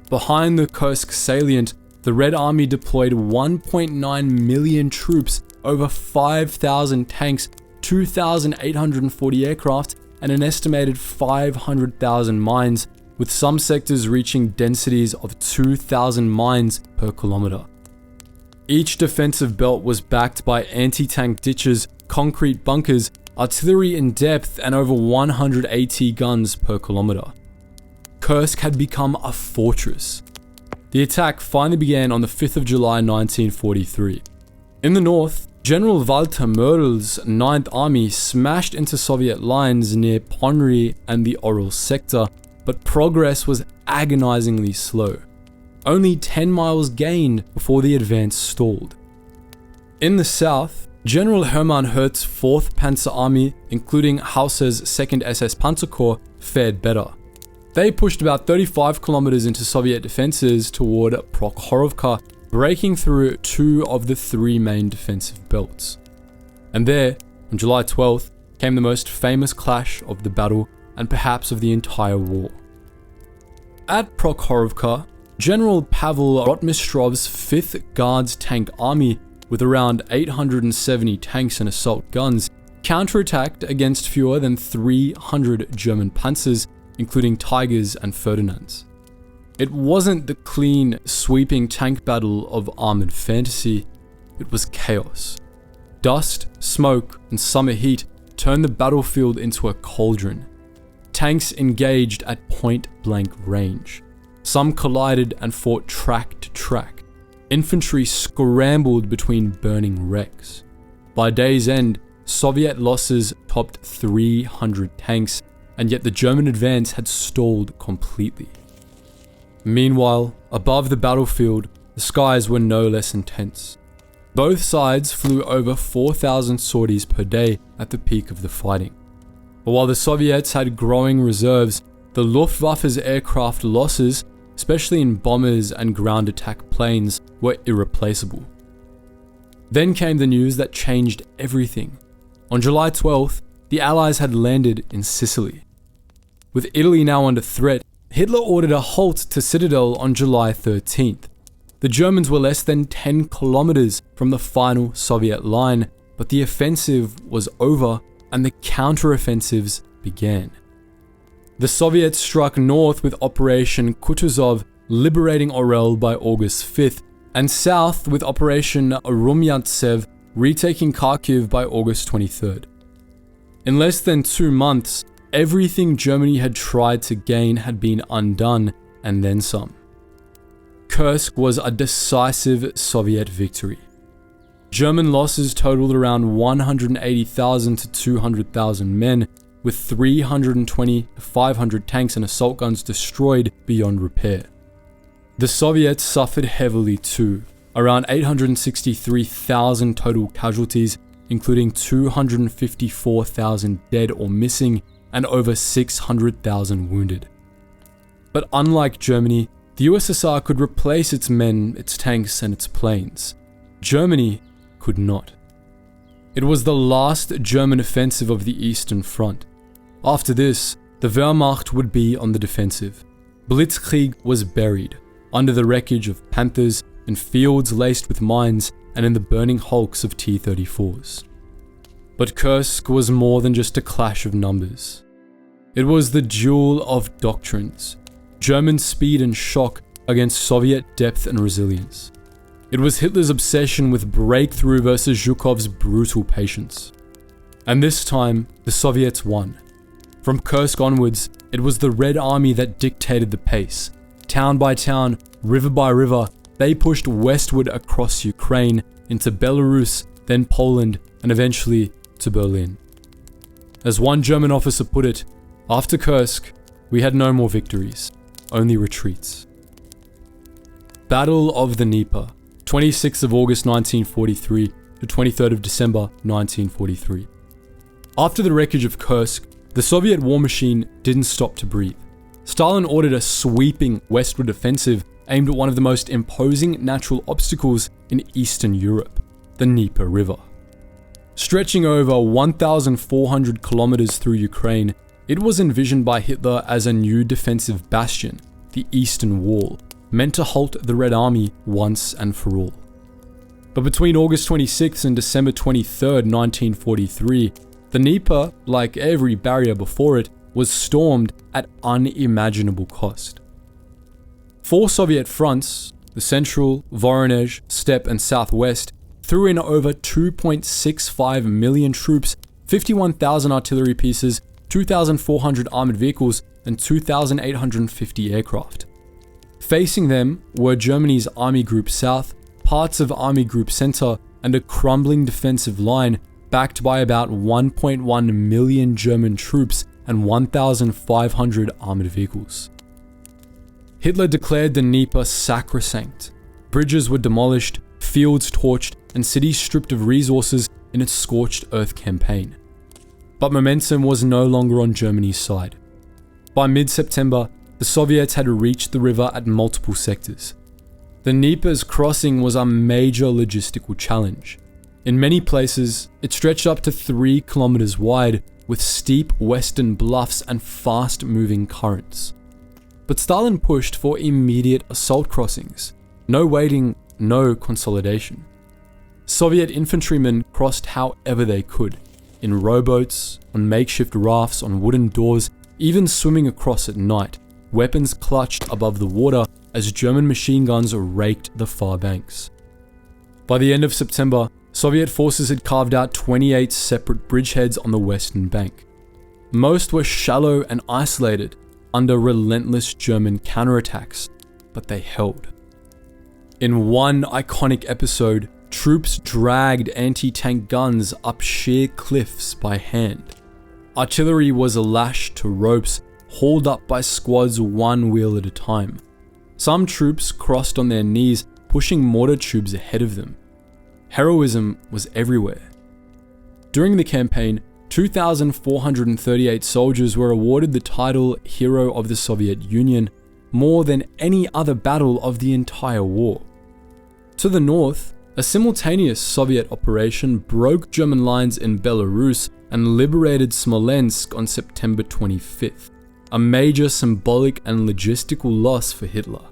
Behind the Kursk salient, the Red Army deployed 1.9 million troops, over 5,000 tanks, 2,840 aircraft, and an estimated 500,000 mines, with some sectors reaching densities of 2,000 mines per kilometer. Each defensive belt was backed by anti-tank ditches, concrete bunkers, artillery in depth, and over 180 guns per kilometer. Kursk had become a fortress. The attack finally began on the 5th of July 1943. In the north, General Walter Möll's 9th Army smashed into Soviet lines near Ponry and the Oral sector, but progress was agonizingly slow. Only 10 miles gained before the advance stalled. In the south, General Hermann Hertz's 4th Panzer Army, including Hauser's 2nd SS Panzer Corps, fared better. They pushed about 35 kilometers into Soviet defenses toward Prokhorovka, breaking through 2 of the 3 main defensive belts. And there, on July 12th, came the most famous clash of the battle and perhaps of the entire war. At Prokhorovka, General Pavel Rotmistrov's 5th Guards Tank Army, with around 870 tanks and assault guns, counterattacked against fewer than 300 German panzers, including Tigers and Ferdinands. It wasn't the clean, sweeping tank battle of armored fantasy, it was chaos. Dust, smoke, and summer heat turned the battlefield into a cauldron. Tanks engaged at point-blank range. Some collided and fought track to track. Infantry scrambled between burning wrecks. By day's end, Soviet losses topped 300 tanks, and yet the German advance had stalled completely. Meanwhile, above the battlefield, the skies were no less intense. Both sides flew over 4,000 sorties per day at the peak of the fighting. But while the Soviets had growing reserves, the Luftwaffe's aircraft losses, especially in bombers and ground attack planes, were irreplaceable. Then came the news that changed everything. On July 12th, the Allies had landed in Sicily. With Italy now under threat, Hitler ordered a halt to Citadel on July 13th. The Germans were less than 10 kilometers from the final Soviet line, but the offensive was over and the counteroffensives began. The Soviets struck north with Operation Kutuzov, liberating Orel by August 5th, and south with Operation Rumyantsev, retaking Kharkiv by August 23rd. In less than 2 months, everything Germany had tried to gain had been undone, and then some. Kursk was a decisive Soviet victory. German losses totaled around 180,000 to 200,000 men, with 320 to 500 tanks and assault guns destroyed beyond repair. The Soviets suffered heavily too, around 863,000 total casualties, including 254,000 dead or missing, and over 600,000 wounded. But unlike Germany, the USSR could replace its men, its tanks, and its planes. Germany could not. It was the last German offensive of the Eastern Front. After this, the Wehrmacht would be on the defensive. Blitzkrieg was buried, under the wreckage of Panthers and fields laced with mines, and in the burning hulks of T-34s. But Kursk was more than just a clash of numbers. It was the duel of doctrines, German speed and shock against Soviet depth and resilience. It was Hitler's obsession with breakthrough versus Zhukov's brutal patience. And this time, the Soviets won. From Kursk onwards, it was the Red Army that dictated the pace. Town by town, river by river, they pushed westward across Ukraine, into Belarus, then Poland, and eventually to Berlin. As one German officer put it, after Kursk, we had no more victories, only retreats. Battle of the Dnieper, 26th of August 1943 to 23rd of December 1943. After the wreckage of Kursk, the Soviet war machine didn't stop to breathe. Stalin ordered a sweeping westward offensive aimed at one of the most imposing natural obstacles in Eastern Europe, the Dnieper River. Stretching over 1,400 kilometers through Ukraine, it was envisioned by Hitler as a new defensive bastion, the Eastern Wall, meant to halt the Red Army once and for all. But between August 26th and December 23rd, 1943, the Dnieper, like every barrier before it, was stormed at unimaginable cost. 4 Soviet fronts, the Central, Voronezh, Steppe and Southwest, threw in over 2.65 million troops, 51,000 artillery pieces, 2,400 armored vehicles, and 2,850 aircraft. Facing them were Germany's Army Group South, parts of Army Group Center, and a crumbling defensive line backed by about 1.1 million German troops and 1,500 armored vehicles. Hitler declared the Dnieper sacrosanct. Bridges were demolished, fields torched, and cities stripped of resources in its scorched earth campaign. But momentum was no longer on Germany's side. By mid-September, the Soviets had reached the river at multiple sectors. The Dnieper's crossing was a major logistical challenge. In many places, it stretched up to 3 kilometers wide, with steep western bluffs and fast-moving currents. But Stalin pushed for immediate assault crossings. No waiting, no consolidation. Soviet infantrymen crossed however they could, in rowboats, on makeshift rafts, on wooden doors, even swimming across at night, weapons clutched above the water as German machine guns raked the far banks. By the end of September, Soviet forces had carved out 28 separate bridgeheads on the western bank. Most were shallow and isolated under relentless German counterattacks, but they held. In one iconic episode, troops dragged anti-tank guns up sheer cliffs by hand. Artillery was lashed to ropes, hauled up by squads one wheel at a time. Some troops crossed on their knees, pushing mortar tubes ahead of them. Heroism was everywhere. During the campaign, 2,438 soldiers were awarded the title Hero of the Soviet Union, more than any other battle of the entire war. To the north, a simultaneous Soviet operation broke German lines in Belarus and liberated Smolensk on September 25th, a major symbolic and logistical loss for Hitler.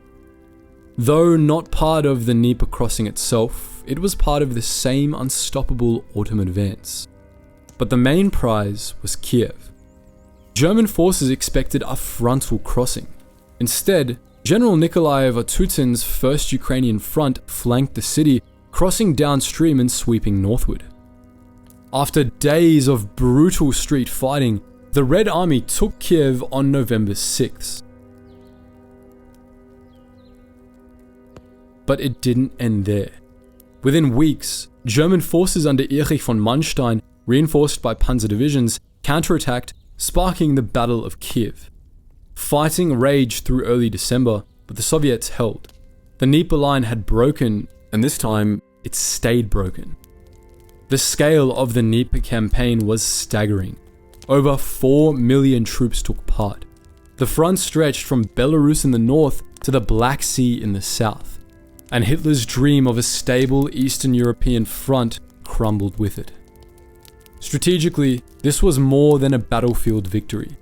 Though not part of the Dnieper crossing itself, it was part of the same unstoppable autumn advance. But the main prize was Kiev. German forces expected a frontal crossing. Instead, General Nikolai Vatutin's 1st Ukrainian Front flanked the city, crossing downstream and sweeping northward. After days of brutal street fighting, the Red Army took Kiev on November 6th. But it didn't end there. Within weeks, German forces under Erich von Manstein, reinforced by panzer divisions, counterattacked, sparking the Battle of Kiev. Fighting raged through early December, but the Soviets held. The Dnieper line had broken, and this time, it stayed broken. The scale of the Dnieper campaign was staggering. Over 4 million troops took part. The front stretched from Belarus in the north to the Black Sea in the south, and Hitler's dream of a stable Eastern European front crumbled with it. Strategically, this was more than a battlefield victory.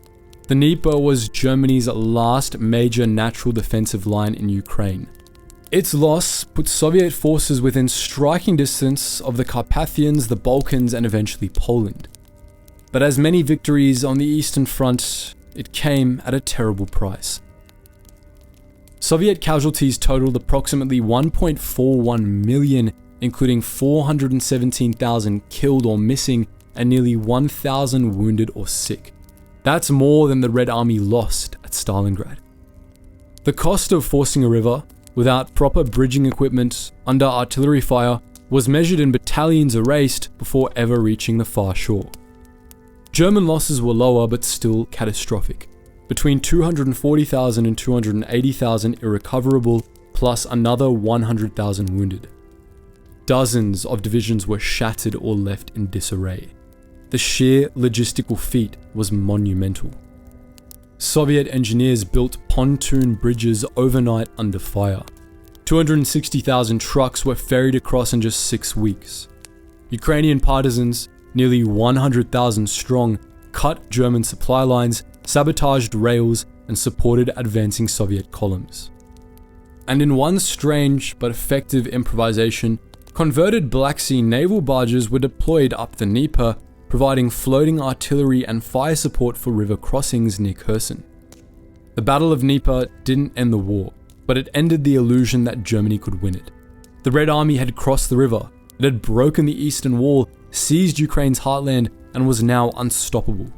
The Dnieper was Germany's last major natural defensive line in Ukraine. Its loss put Soviet forces within striking distance of the Carpathians, the Balkans, and eventually Poland. But as many victories on the Eastern Front, it came at a terrible price. Soviet casualties totaled approximately 1.41 million, including 417,000 killed or missing and nearly 1,000 wounded or sick. That's more than the Red Army lost at Stalingrad. The cost of forcing a river without proper bridging equipment under artillery fire was measured in battalions erased before ever reaching the far shore. German losses were lower but still catastrophic, between 240,000 and 280,000 irrecoverable, plus another 100,000 wounded. Dozens of divisions were shattered or left in disarray. The sheer logistical feat was monumental. Soviet engineers built pontoon bridges overnight under fire. 260,000 trucks were ferried across in just 6 weeks. Ukrainian partisans, nearly 100,000 strong, cut German supply lines, sabotaged rails, and supported advancing Soviet columns. And in one strange but effective improvisation, converted Black Sea naval barges were deployed up the Dnieper, providing floating artillery and fire support for river crossings near Kherson. The Battle of Dnieper didn't end the war, but it ended the illusion that Germany could win it. The Red Army had crossed the river, it had broken the Eastern Wall, seized Ukraine's heartland, and was now unstoppable.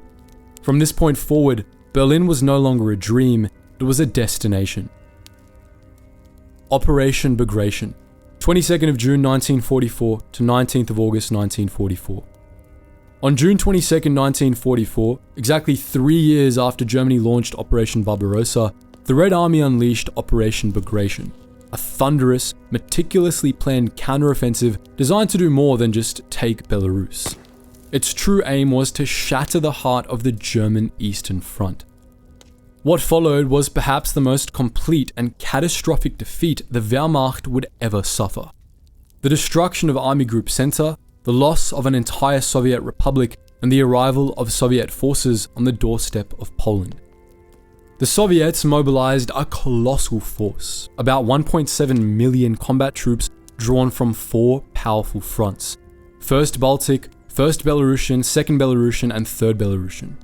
From this point forward, Berlin was no longer a dream, it was a destination. Operation Bagration, 22nd of June 1944 to 19th of August 1944. On June 22, 1944, exactly 3 years after Germany launched Operation Barbarossa, the Red Army unleashed Operation Bagration, a thunderous, meticulously planned counteroffensive designed to do more than just take Belarus. Its true aim was to shatter the heart of the German Eastern Front. What followed was perhaps the most complete and catastrophic defeat the Wehrmacht would ever suffer. The destruction of Army Group Center, the loss of an entire Soviet republic, and the arrival of Soviet forces on the doorstep of Poland. The Soviets mobilized a colossal force, about 1.7 million combat troops drawn from 4 powerful fronts: 1st Baltic, 1st Belarusian, 2nd Belarusian, and 3rd Belarusian.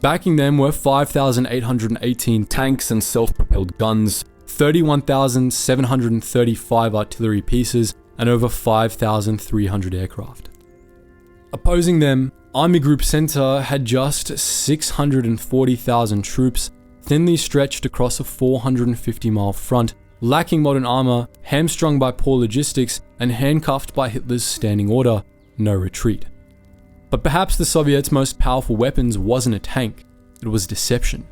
Backing them were 5,818 tanks and self-propelled guns, 31,735 artillery pieces, and over 5,300 aircraft. Opposing them, Army Group Center had just 640,000 troops, thinly stretched across a 450-mile front, lacking modern armor, hamstrung by poor logistics, and handcuffed by Hitler's standing order, no retreat. But perhaps the Soviets' most powerful weapons wasn't a tank, it was deception.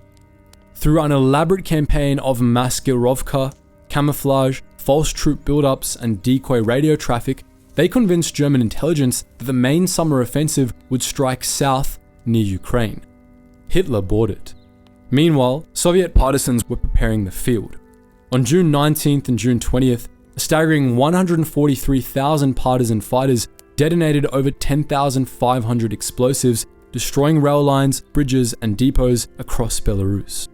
Through an elaborate campaign of maskirovka, camouflage, false troop buildups, and decoy radio traffic, they convinced German intelligence that the main summer offensive would strike south near Ukraine. Hitler bought it. Meanwhile, Soviet partisans were preparing the field. On June 19th and June 20th, a staggering 143,000 partisan fighters detonated over 10,500 explosives, destroying rail lines, bridges, and depots across Belarus.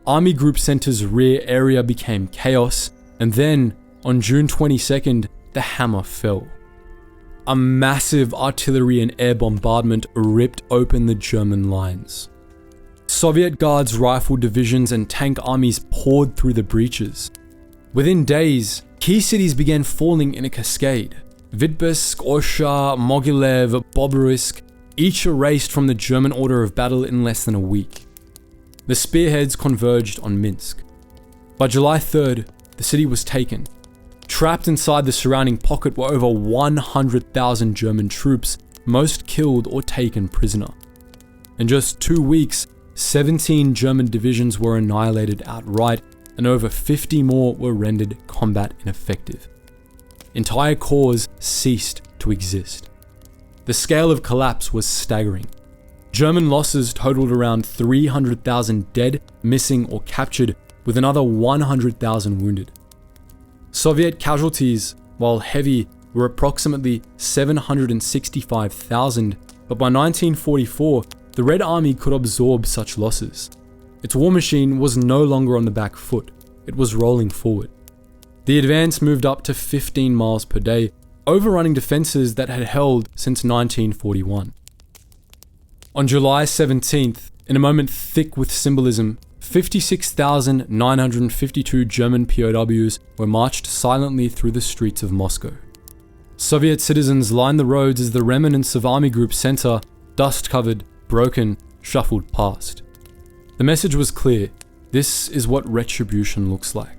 Army Group Center's rear area became chaos, and then, on June 22nd, the hammer fell. A massive artillery and air bombardment ripped open the German lines. Soviet Guards rifle divisions and tank armies poured through the breaches. Within days, key cities began falling in a cascade. Vitebsk, Orsha, Mogilev, Bobruisk, each erased from the German order of battle in less than a week. The spearheads converged on Minsk. By July 3rd, the city was taken. Trapped inside the surrounding pocket were over 100,000 German troops, most killed or taken prisoner. In just 2 weeks, 17 German divisions were annihilated outright, and over 50 more were rendered combat ineffective. Entire corps ceased to exist. The scale of collapse was staggering. German losses totaled around 300,000 dead, missing, or captured, with another 100,000 wounded. Soviet casualties, while heavy, were approximately 765,000, but by 1944, the Red Army could absorb such losses. Its war machine was no longer on the back foot, it was rolling forward. The advance moved up to 15 miles per day, overrunning defenses that had held since 1941. On July 17th, in a moment thick with symbolism, 56,952 German POWs were marched silently through the streets of Moscow. Soviet citizens lined the roads as the remnants of Army Group Center, dust-covered, broken, shuffled past. The message was clear: this is what retribution looks like.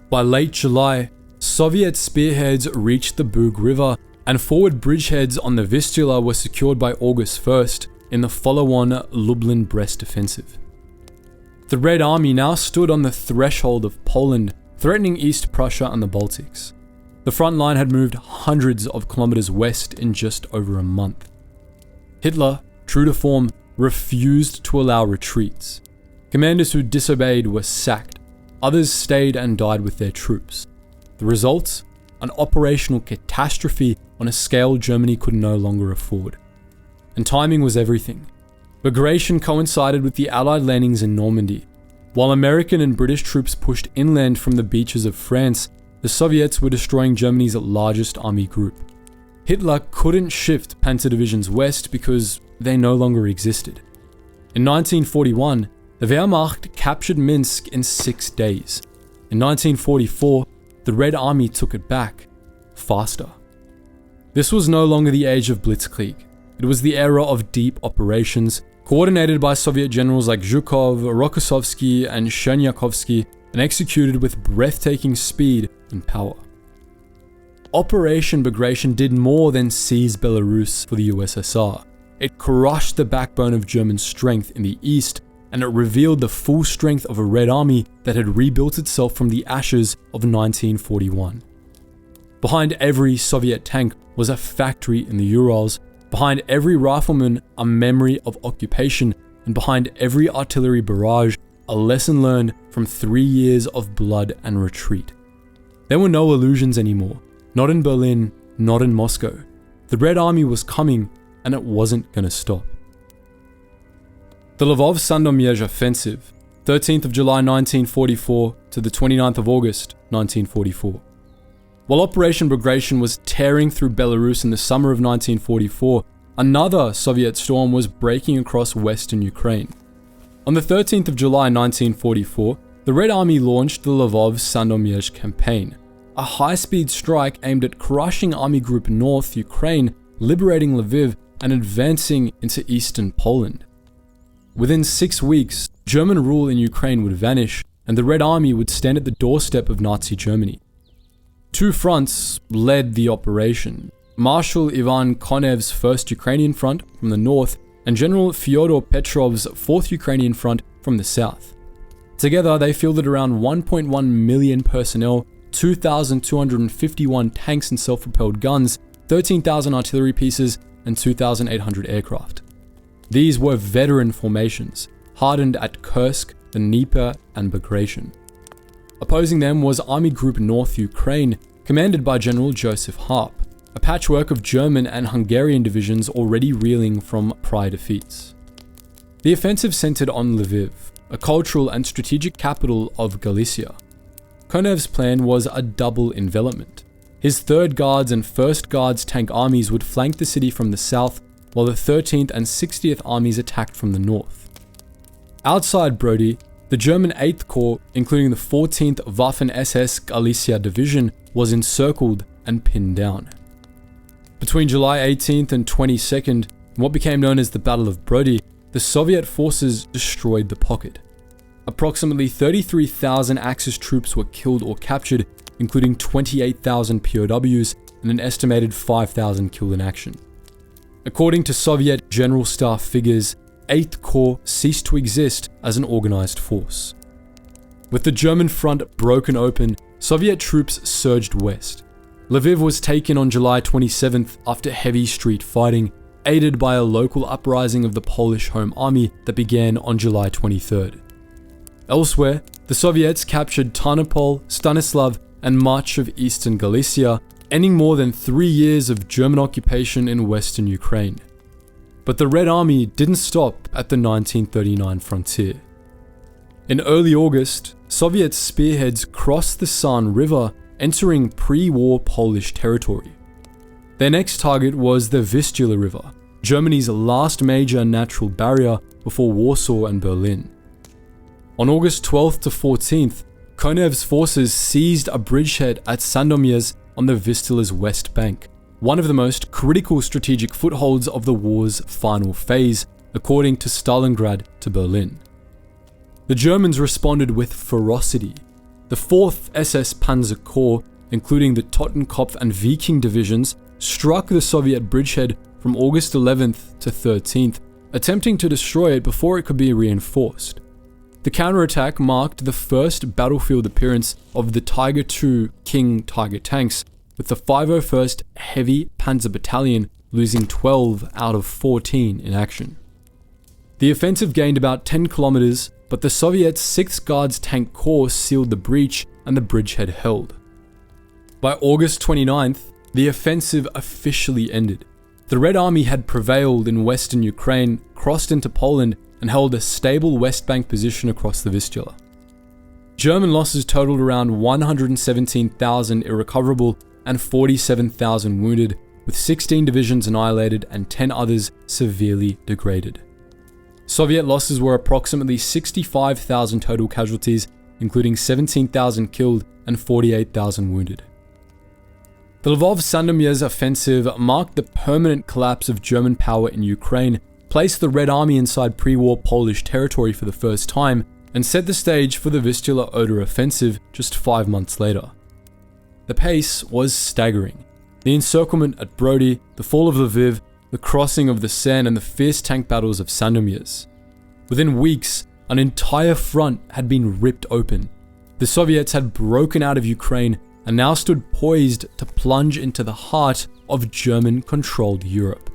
By late July, Soviet spearheads reached the Bug River, and forward bridgeheads on the Vistula were secured by August 1st in the follow-on Lublin-Brest offensive. The Red Army now stood on the threshold of Poland, threatening East Prussia and the Baltics. The front line had moved hundreds of kilometers west in just over a month. Hitler, true to form, refused to allow retreats. Commanders who disobeyed were sacked. Others stayed and died with their troops. The result? An operational catastrophe on a scale Germany could no longer afford. And timing was everything. Bagration coincided with the Allied landings in Normandy. While American and British troops pushed inland from the beaches of France, the Soviets were destroying Germany's largest army group. Hitler couldn't shift Panzer divisions west because they no longer existed. In 1941, the Wehrmacht captured Minsk in 6 days. In 1944, the Red Army took it back, faster. This was no longer the age of Blitzkrieg. It was the era of deep operations, coordinated by Soviet generals like Zhukov, Rokossovsky, and Chernyakhovsky, and executed with breathtaking speed and power. Operation Bagration did more than seize Belarus for the USSR. It crushed the backbone of German strength in the east, and it revealed the full strength of a Red Army that had rebuilt itself from the ashes of 1941. Behind every Soviet tank was a factory in the Urals, behind every rifleman a memory of occupation, and behind every artillery barrage a lesson learned from 3 years of blood and retreat. There were no illusions anymore, not in Berlin, not in Moscow. The Red Army was coming, and it wasn't going to stop. The Lvov-Sandomierz offensive, 13th of July 1944 to the 29th of August 1944. While Operation Bagration was tearing through Belarus in the summer of 1944, another Soviet storm was breaking across western Ukraine. On the 13th of July 1944, the Red Army launched the Lvov-Sandomierz campaign, a high-speed strike aimed at crushing Army Group North Ukraine, liberating Lviv, and advancing into eastern Poland. Within 6 weeks, German rule in Ukraine would vanish, and the Red Army would stand at the doorstep of Nazi Germany. 2 fronts led the operation: Marshal Ivan Konev's 1st Ukrainian Front from the north, and General Fyodor Petrov's 4th Ukrainian Front from the south. Together, they fielded around 1.1 million personnel, 2,251 tanks and self-propelled guns, 13,000 artillery pieces, and 2,800 aircraft. These were veteran formations, hardened at Kursk, the Dnieper, and Bagration. Opposing them was Army Group North Ukraine, commanded by General Joseph Harp, a patchwork of German and Hungarian divisions already reeling from prior defeats. The offensive centered on Lviv, a cultural and strategic capital of Galicia. Konev's plan was a double envelopment. His 3rd Guards and 1st Guards tank armies would flank the city from the south, while the 13th and 60th armies attacked from the north. Outside Brody, the German 8th Corps, including the 14th Waffen-SS Galicia Division, was encircled and pinned down. Between July 18th and 22nd, in what became known as the Battle of Brody, the Soviet forces destroyed the pocket. Approximately 33,000 Axis troops were killed or captured, including 28,000 POWs and an estimated 5,000 killed in action. According to Soviet General Staff figures, 8th Corps ceased to exist as an organized force. With the German front broken open, Soviet troops surged west. Lviv was taken on July 27th after heavy street fighting, aided by a local uprising of the Polish Home Army that began on July 23rd. Elsewhere, the Soviets captured Tarnopol, Stanislav, and much of eastern Galicia, ending more than 3 years of German occupation in western Ukraine. But the Red Army didn't stop at the 1939 frontier. In early August, Soviet spearheads crossed the San River, entering pre-war Polish territory. Their next target was the Vistula River, Germany's last major natural barrier before Warsaw and Berlin. On August 12th to 14th, Konev's forces seized a bridgehead at Sandomierz on the Vistula's west bank, one of the most critical strategic footholds of the war's final phase, according to Stalingrad to Berlin. The Germans responded with ferocity. The 4th SS Panzer Corps, including the Totenkopf and Viking divisions, struck the Soviet bridgehead from August 11th to 13th, attempting to destroy it before it could be reinforced. The counterattack marked the first battlefield appearance of the Tiger II King Tiger tanks, with the 501st Heavy Panzer Battalion losing 12 out of 14 in action. The offensive gained about 10 kilometers, but the Soviets' 6th Guards Tank Corps sealed the breach and the bridgehead held. By August 29th, the offensive officially ended. The Red Army had prevailed in western Ukraine, crossed into Poland, and held a stable West Bank position across the Vistula. German losses totaled around 117,000 irrecoverable and 47,000 wounded, with 16 divisions annihilated and 10 others severely degraded. Soviet losses were approximately 65,000 total casualties, including 17,000 killed and 48,000 wounded. The Lvov-Sandomierz offensive marked the permanent collapse of German power in Ukraine, placed the Red Army inside pre-war Polish territory for the first time, and set the stage for the Vistula-Oder offensive just 5 months later. The pace was staggering. The encirclement at Brody, the fall of Lviv, the crossing of the Seine, and the fierce tank battles of Sandomierz. Within weeks, an entire front had been ripped open. The Soviets had broken out of Ukraine and now stood poised to plunge into the heart of German-controlled Europe.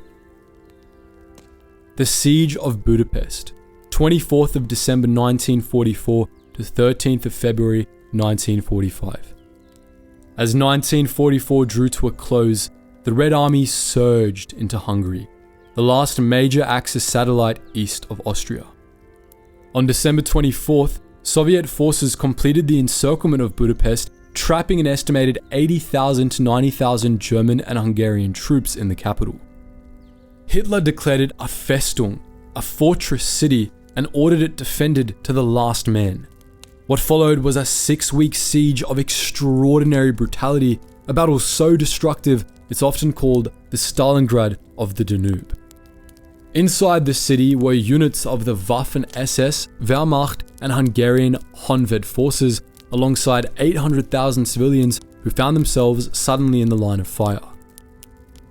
The Siege of Budapest, 24th of December 1944 to 13th of February 1945. As 1944 drew to a close, the Red Army surged into Hungary, the last major Axis satellite east of Austria. On December 24th, Soviet forces completed the encirclement of Budapest, trapping an estimated 80,000 to 90,000 German and Hungarian troops in the capital. Hitler declared it a Festung, a fortress city, and ordered it defended to the last man. What followed was a 6-week siege of extraordinary brutality, a battle so destructive it's often called the Stalingrad of the Danube. Inside the city were units of the Waffen-SS, Wehrmacht, and Hungarian Honved forces, alongside 800,000 civilians who found themselves suddenly in the line of fire.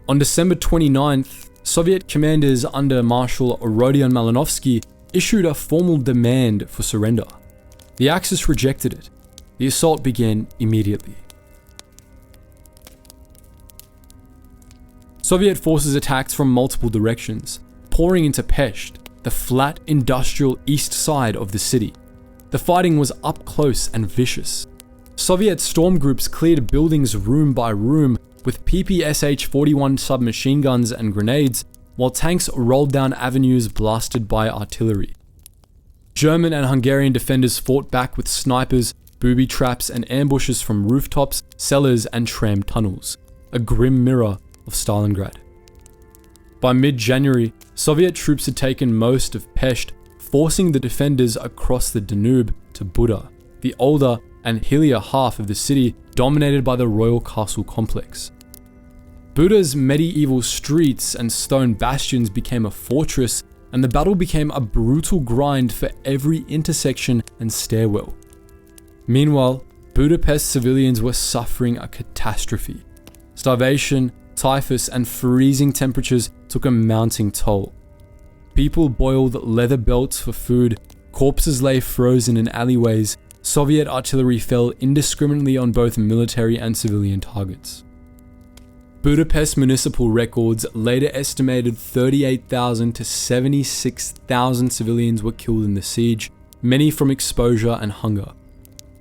On December 29th, Soviet commanders under Marshal Rodion Malinovsky issued a formal demand for surrender. The Axis rejected it. The assault began immediately. Soviet forces attacked from multiple directions, pouring into Pest, the flat industrial east side of the city. The fighting was up close and vicious. Soviet storm groups cleared buildings room by room with PPSH-41 submachine guns and grenades, while tanks rolled down avenues blasted by artillery. German and Hungarian defenders fought back with snipers, booby traps, and ambushes from rooftops, cellars, and tram tunnels, a grim mirror of Stalingrad. By mid-January, Soviet troops had taken most of Pest, forcing the defenders across the Danube to Buda, the older and hillier half of the city dominated by the royal castle complex. Buda's medieval streets and stone bastions became a fortress, and the battle became a brutal grind for every intersection and stairwell. Meanwhile, Budapest civilians were suffering a catastrophe. Starvation, typhus, and freezing temperatures took a mounting toll. People boiled leather belts for food, corpses lay frozen in alleyways, Soviet artillery fell indiscriminately on both military and civilian targets. Budapest municipal records later estimated 38,000 to 76,000 civilians were killed in the siege, many from exposure and hunger.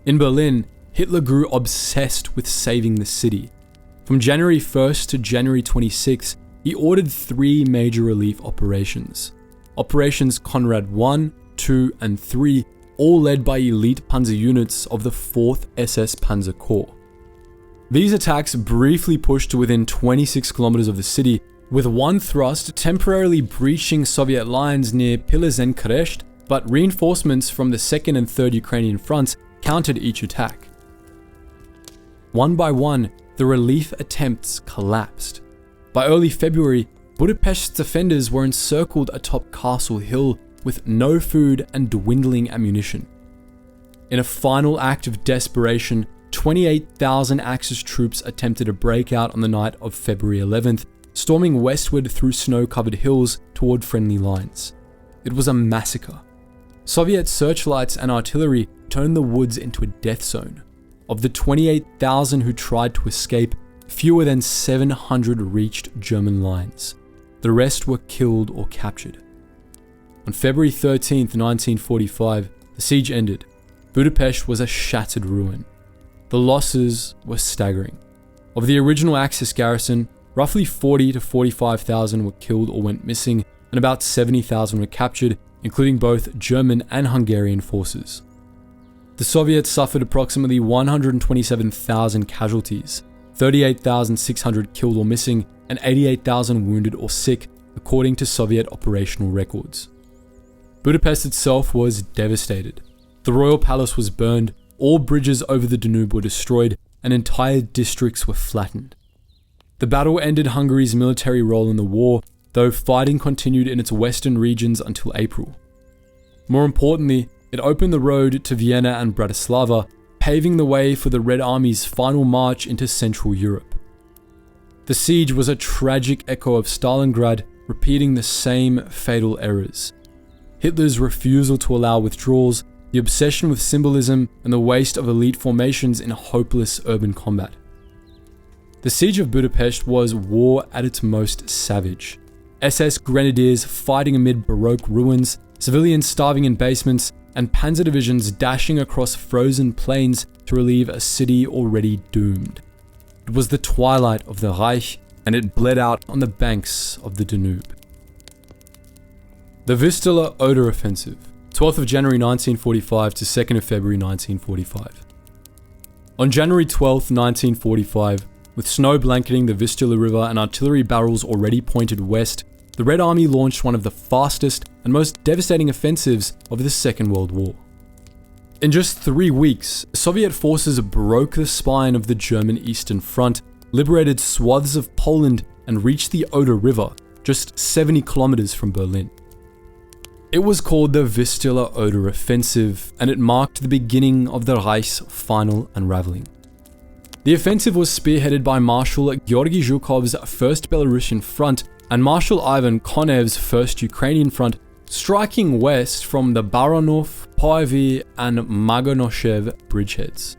In Berlin, Hitler grew obsessed with saving the city. From January 1st to January 26th, he ordered 3 major relief operations. Operations Conrad I, II, and III all led by elite panzer units of the 4th SS Panzer Corps. These attacks briefly pushed to within 26 kilometers of the city, with one thrust temporarily breaching Soviet lines near Pilisen-Kresht, but reinforcements from the 2nd and 3rd Ukrainian fronts countered each attack. One by one, the relief attempts collapsed. By early February, Budapest's defenders were encircled atop Castle Hill with no food and dwindling ammunition. In a final act of desperation, 28,000 Axis troops attempted a breakout on the night of February 11th, storming westward through snow-covered hills toward friendly lines. It was a massacre. Soviet searchlights and artillery turned the woods into a death zone. Of the 28,000 who tried to escape, fewer than 700 reached German lines. The rest were killed or captured. On February 13th, 1945, the siege ended. Budapest was a shattered ruin. The losses were staggering. Of the original Axis garrison, roughly 40 to 45,000 were killed or went missing, and about 70,000 were captured, including both German and Hungarian forces. The Soviets suffered approximately 127,000 casualties, 38,600 killed or missing, and 88,000 wounded or sick, according to Soviet operational records. Budapest itself was devastated. The royal palace was burned, all bridges over the Danube were destroyed, and entire districts were flattened. The battle ended Hungary's military role in the war, though fighting continued in its western regions until April. More importantly, it opened the road to Vienna and Bratislava, paving the way for the Red Army's final march into Central Europe. The siege was a tragic echo of Stalingrad, repeating the same fatal errors. Hitler's refusal to allow withdrawals, the obsession with symbolism, and the waste of elite formations in hopeless urban combat. The siege of Budapest was war at its most savage. SS grenadiers fighting amid Baroque ruins, civilians starving in basements, and panzer divisions dashing across frozen plains to relieve a city already doomed. It was the twilight of the Reich, and it bled out on the banks of the Danube. The Vistula Oder offensive, 12th of January 1945 to 2nd of February 1945. On January 12th, 1945, with snow blanketing the Vistula River and artillery barrels already pointed west, the Red Army launched one of the fastest and most devastating offensives of the Second World War. In just 3 weeks, Soviet forces broke the spine of the German Eastern Front, liberated swaths of Poland, and reached the Oder River, just 70 kilometers from Berlin. It was called the Vistula Oder Offensive, and it marked the beginning of the Reich's final unraveling. The offensive was spearheaded by Marshal Georgy Zhukov's 1st Belarusian Front and Marshal Ivan Konev's 1st Ukrainian Front, striking west from the Baranov, Poavy, and Magonoshev bridgeheads.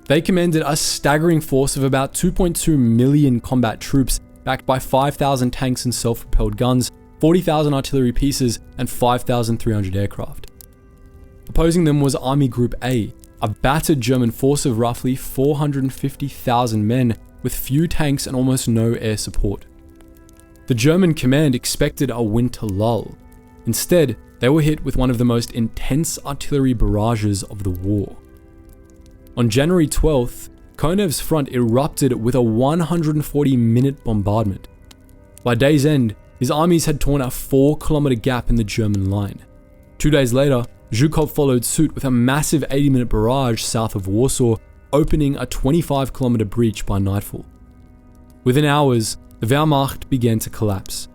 They commanded a staggering force of about 2.2 million combat troops, backed by 5,000 tanks and self-propelled guns, 40,000 artillery pieces, and 5,300 aircraft. Opposing them was Army Group A, a battered German force of roughly 450,000 men with few tanks and almost no air support. The German command expected a winter lull. Instead, they were hit with one of the most intense artillery barrages of the war. On January 12th, Konev's front erupted with a 140-minute bombardment. By day's end, his armies had torn a 4-kilometer gap in the German line. 2 days later, Zhukov followed suit with a massive 80-minute barrage south of Warsaw, opening a 25-kilometer breach by nightfall. Within hours, the Wehrmacht began to collapse.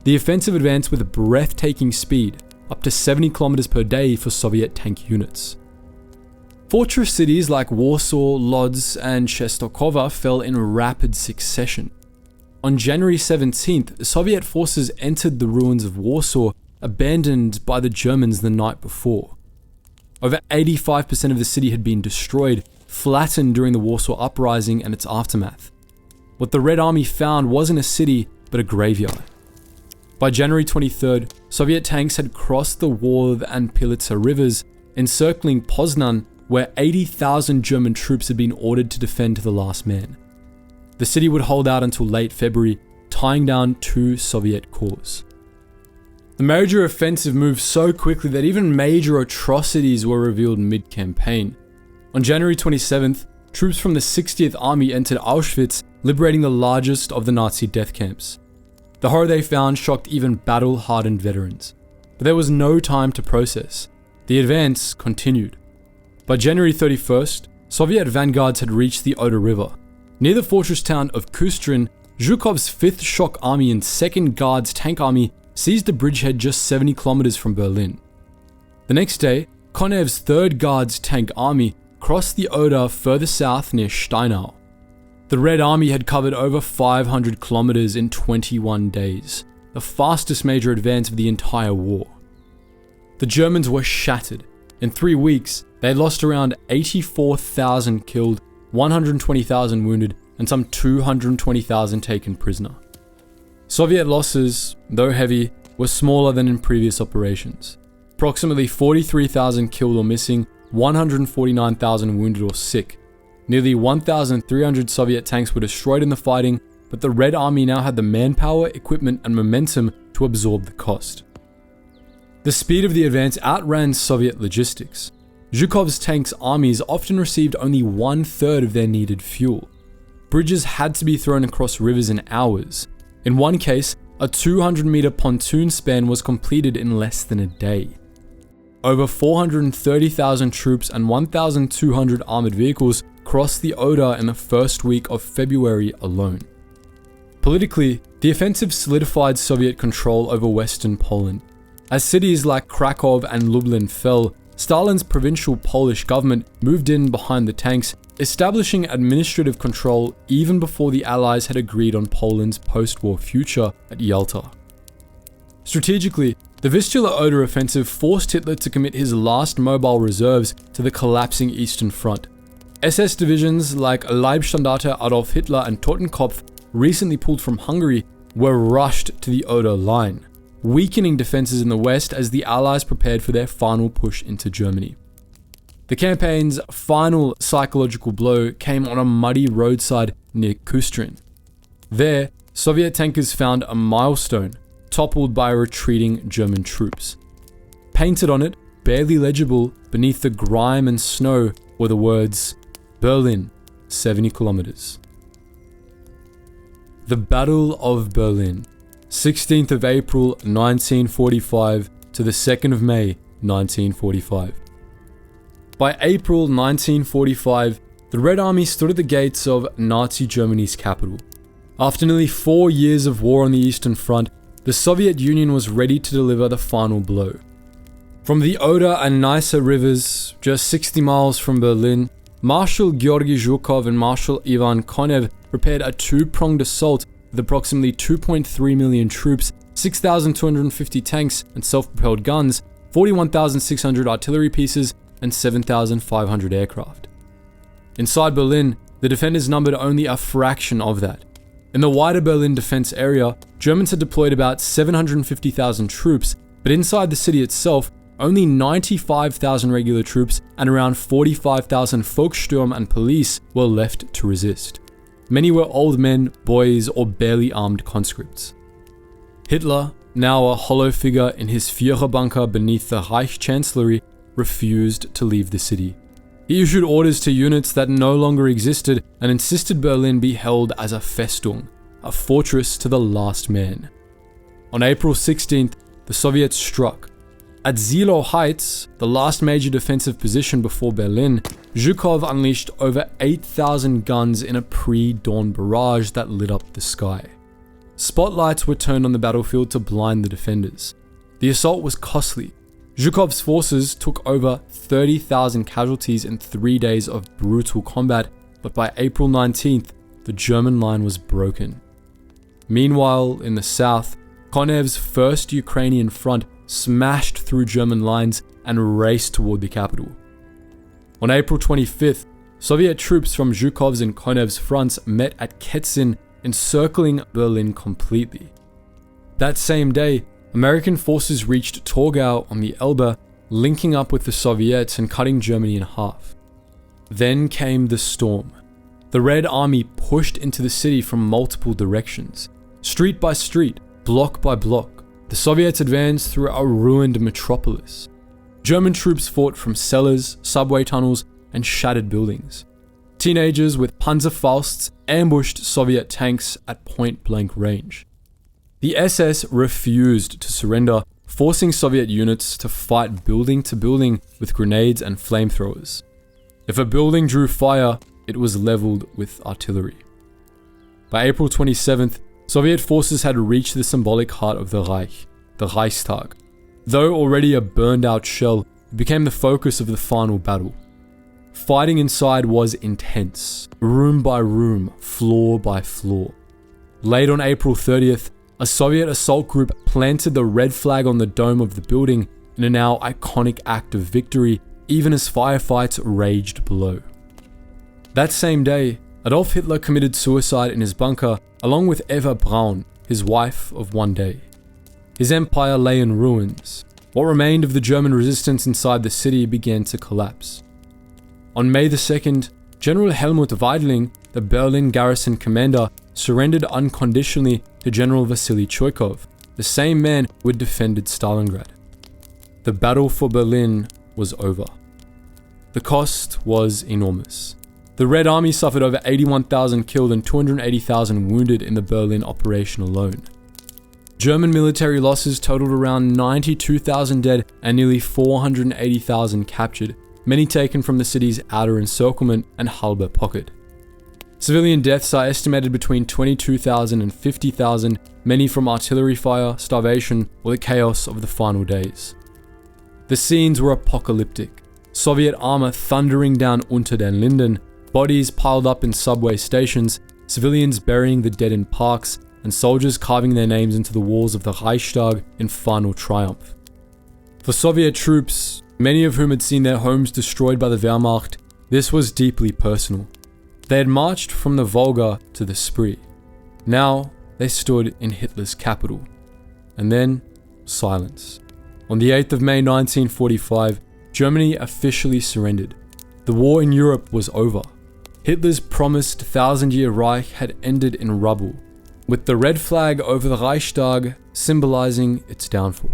The offensive advanced with breathtaking speed, up to 70 kilometers per day for Soviet tank units. Fortress cities like Warsaw, Lodz, and Częstochowa fell in rapid succession. On January 17th, Soviet forces entered the ruins of Warsaw, abandoned by the Germans the night before. Over 85% of the city had been destroyed, flattened during the Warsaw Uprising and its aftermath. What the Red Army found wasn't a city, but a graveyard. By January 23rd, Soviet tanks had crossed the Warth and Pilica rivers, encircling Poznan, where 80,000 German troops had been ordered to defend to the last man. The city would hold out until late February, tying down 2 Soviet corps. The major offensive moved so quickly that even major atrocities were revealed mid-campaign. On January 27th, troops from the 60th Army entered Auschwitz, liberating the largest of the Nazi death camps. The horror they found shocked even battle-hardened veterans. But there was no time to process. The advance continued. By January 31st, Soviet vanguards had reached the Oder River. Near the fortress town of Kustrin, Zhukov's 5th Shock Army and 2nd Guards Tank Army seized a bridgehead just 70 kilometers from Berlin. The next day, Konev's 3rd Guards Tank Army crossed the Oder further south near Steinau. The Red Army had covered over 500 kilometers in 21 days, the fastest major advance of the entire war. The Germans were shattered. In 3 weeks, they had lost around 84,000 killed, 120,000 wounded, and some 220,000 taken prisoner. Soviet losses, though heavy, were smaller than in previous operations. Approximately 43,000 killed or missing, 149,000 wounded or sick. Nearly 1,300 Soviet tanks were destroyed in the fighting, but the Red Army now had the manpower, equipment, and momentum to absorb the cost. The speed of the advance outran Soviet logistics. Zhukov's tanks' armies often received only 1/3 of their needed fuel. Bridges had to be thrown across rivers in hours. In one case, a 200-meter pontoon span was completed in less than a day. Over 430,000 troops and 1,200 armored vehicles crossed the Oder in the first week of February alone. Politically, the offensive solidified Soviet control over western Poland. As cities like Kharkov and Lublin fell, Stalin's provincial Polish government moved in behind the tanks, establishing administrative control even before the Allies had agreed on Poland's post-war future at Yalta. Strategically, the Vistula Oder offensive forced Hitler to commit his last mobile reserves to the collapsing Eastern Front. SS divisions like Leibstandarte Adolf Hitler and Totenkopf, recently pulled from Hungary, were rushed to the Oder line, weakening defenses in the west as the Allies prepared for their final push into Germany. The campaign's final psychological blow came on a muddy roadside near Kustrin. There, Soviet tankers found a milestone, toppled by retreating German troops. Painted on it, barely legible beneath the grime and snow, were the words, "Berlin, 70 kilometers." The Battle of Berlin, 16th of April 1945 to the 2nd of May 1945. By April 1945, the Red Army stood at the gates of Nazi Germany's capital. After nearly 4 years of war on the Eastern Front, the Soviet Union was ready to deliver the final blow. From the Oder and Neisse rivers, just 60 miles from Berlin, Marshal Georgy Zhukov and Marshal Ivan Konev prepared a two-pronged assault with approximately 2.3 million troops, 6,250 tanks and self-propelled guns, 41,600 artillery pieces, and 7,500 aircraft. Inside Berlin, the defenders numbered only a fraction of that. In the wider Berlin defense area, Germans had deployed about 750,000 troops, but inside the city itself, only 95,000 regular troops and around 45,000 Volkssturm and police were left to resist. Many were old men, boys, or barely armed conscripts. Hitler, now a hollow figure in his Führerbunker beneath the Reich Chancellery, refused to leave the city. He issued orders to units that no longer existed and insisted Berlin be held as a Festung, a fortress to the last man. On April 16th, the Soviets struck. At Zilo Heights, the last major defensive position before Berlin, Zhukov unleashed over 8,000 guns in a pre-dawn barrage that lit up the sky. Spotlights were turned on the battlefield to blind the defenders. The assault was costly. Zhukov's forces took over 30,000 casualties in 3 days of brutal combat, but by April 19th, the German line was broken. Meanwhile, in the south, Konev's 1st Ukrainian front smashed through German lines and raced toward the capital. On April 25th, Soviet troops from Zhukov's and Konev's fronts met at Ketzin, encircling Berlin completely. That same day, American forces reached Torgau on the Elbe, linking up with the Soviets and cutting Germany in half. Then came the storm. The Red Army pushed into the city from multiple directions. Street by street, block by block, the Soviets advanced through a ruined metropolis. German troops fought from cellars, subway tunnels, and shattered buildings. Teenagers with Panzerfausts ambushed Soviet tanks at point-blank range. The SS refused to surrender, forcing Soviet units to fight building to building with grenades and flamethrowers. If a building drew fire, it was leveled with artillery. By April 27th, Soviet forces had reached the symbolic heart of the Reich, the Reichstag. Though already a burned-out shell, it became the focus of the final battle. Fighting inside was intense, room by room, floor by floor. Late on April 30th, a Soviet assault group planted the red flag on the dome of the building in a now iconic act of victory, even as firefights raged below. That same day, Adolf Hitler committed suicide in his bunker along with Eva Braun, his wife of one day. His empire lay in ruins. What remained of the German resistance inside the city began to collapse. On May the 2nd, General Helmut Weidling, the Berlin garrison commander, surrendered unconditionally to General Vasily Choykov, the same man who had defended Stalingrad. The battle for Berlin was over. The cost was enormous. The Red Army suffered over 81,000 killed and 280,000 wounded in the Berlin operation alone. German military losses totaled around 92,000 dead and nearly 480,000 captured, many taken from the city's outer encirclement and Halbe pocket. Civilian deaths are estimated between 22,000 and 50,000, many from artillery fire, starvation, or the chaos of the final days. The scenes were apocalyptic. Soviet armor thundering down Unter den Linden, bodies piled up in subway stations, civilians burying the dead in parks, and soldiers carving their names into the walls of the Reichstag in final triumph. For Soviet troops, many of whom had seen their homes destroyed by the Wehrmacht, this was deeply personal. They had marched from the Volga to the Spree. Now, they stood in Hitler's capital. And then, silence. On the 8th of May 1945, Germany officially surrendered. The war in Europe was over. Hitler's promised 1,000-year Reich had ended in rubble, with the red flag over the Reichstag symbolizing its downfall.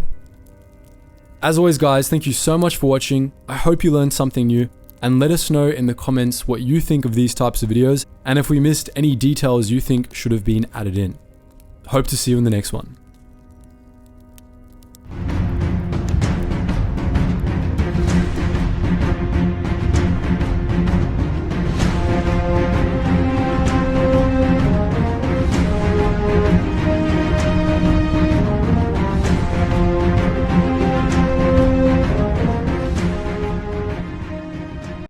As always guys, thank you so much for watching. I hope you learned something new, and let us know in the comments what you think of these types of videos, and if we missed any details you think should have been added in. Hope to see you in the next one.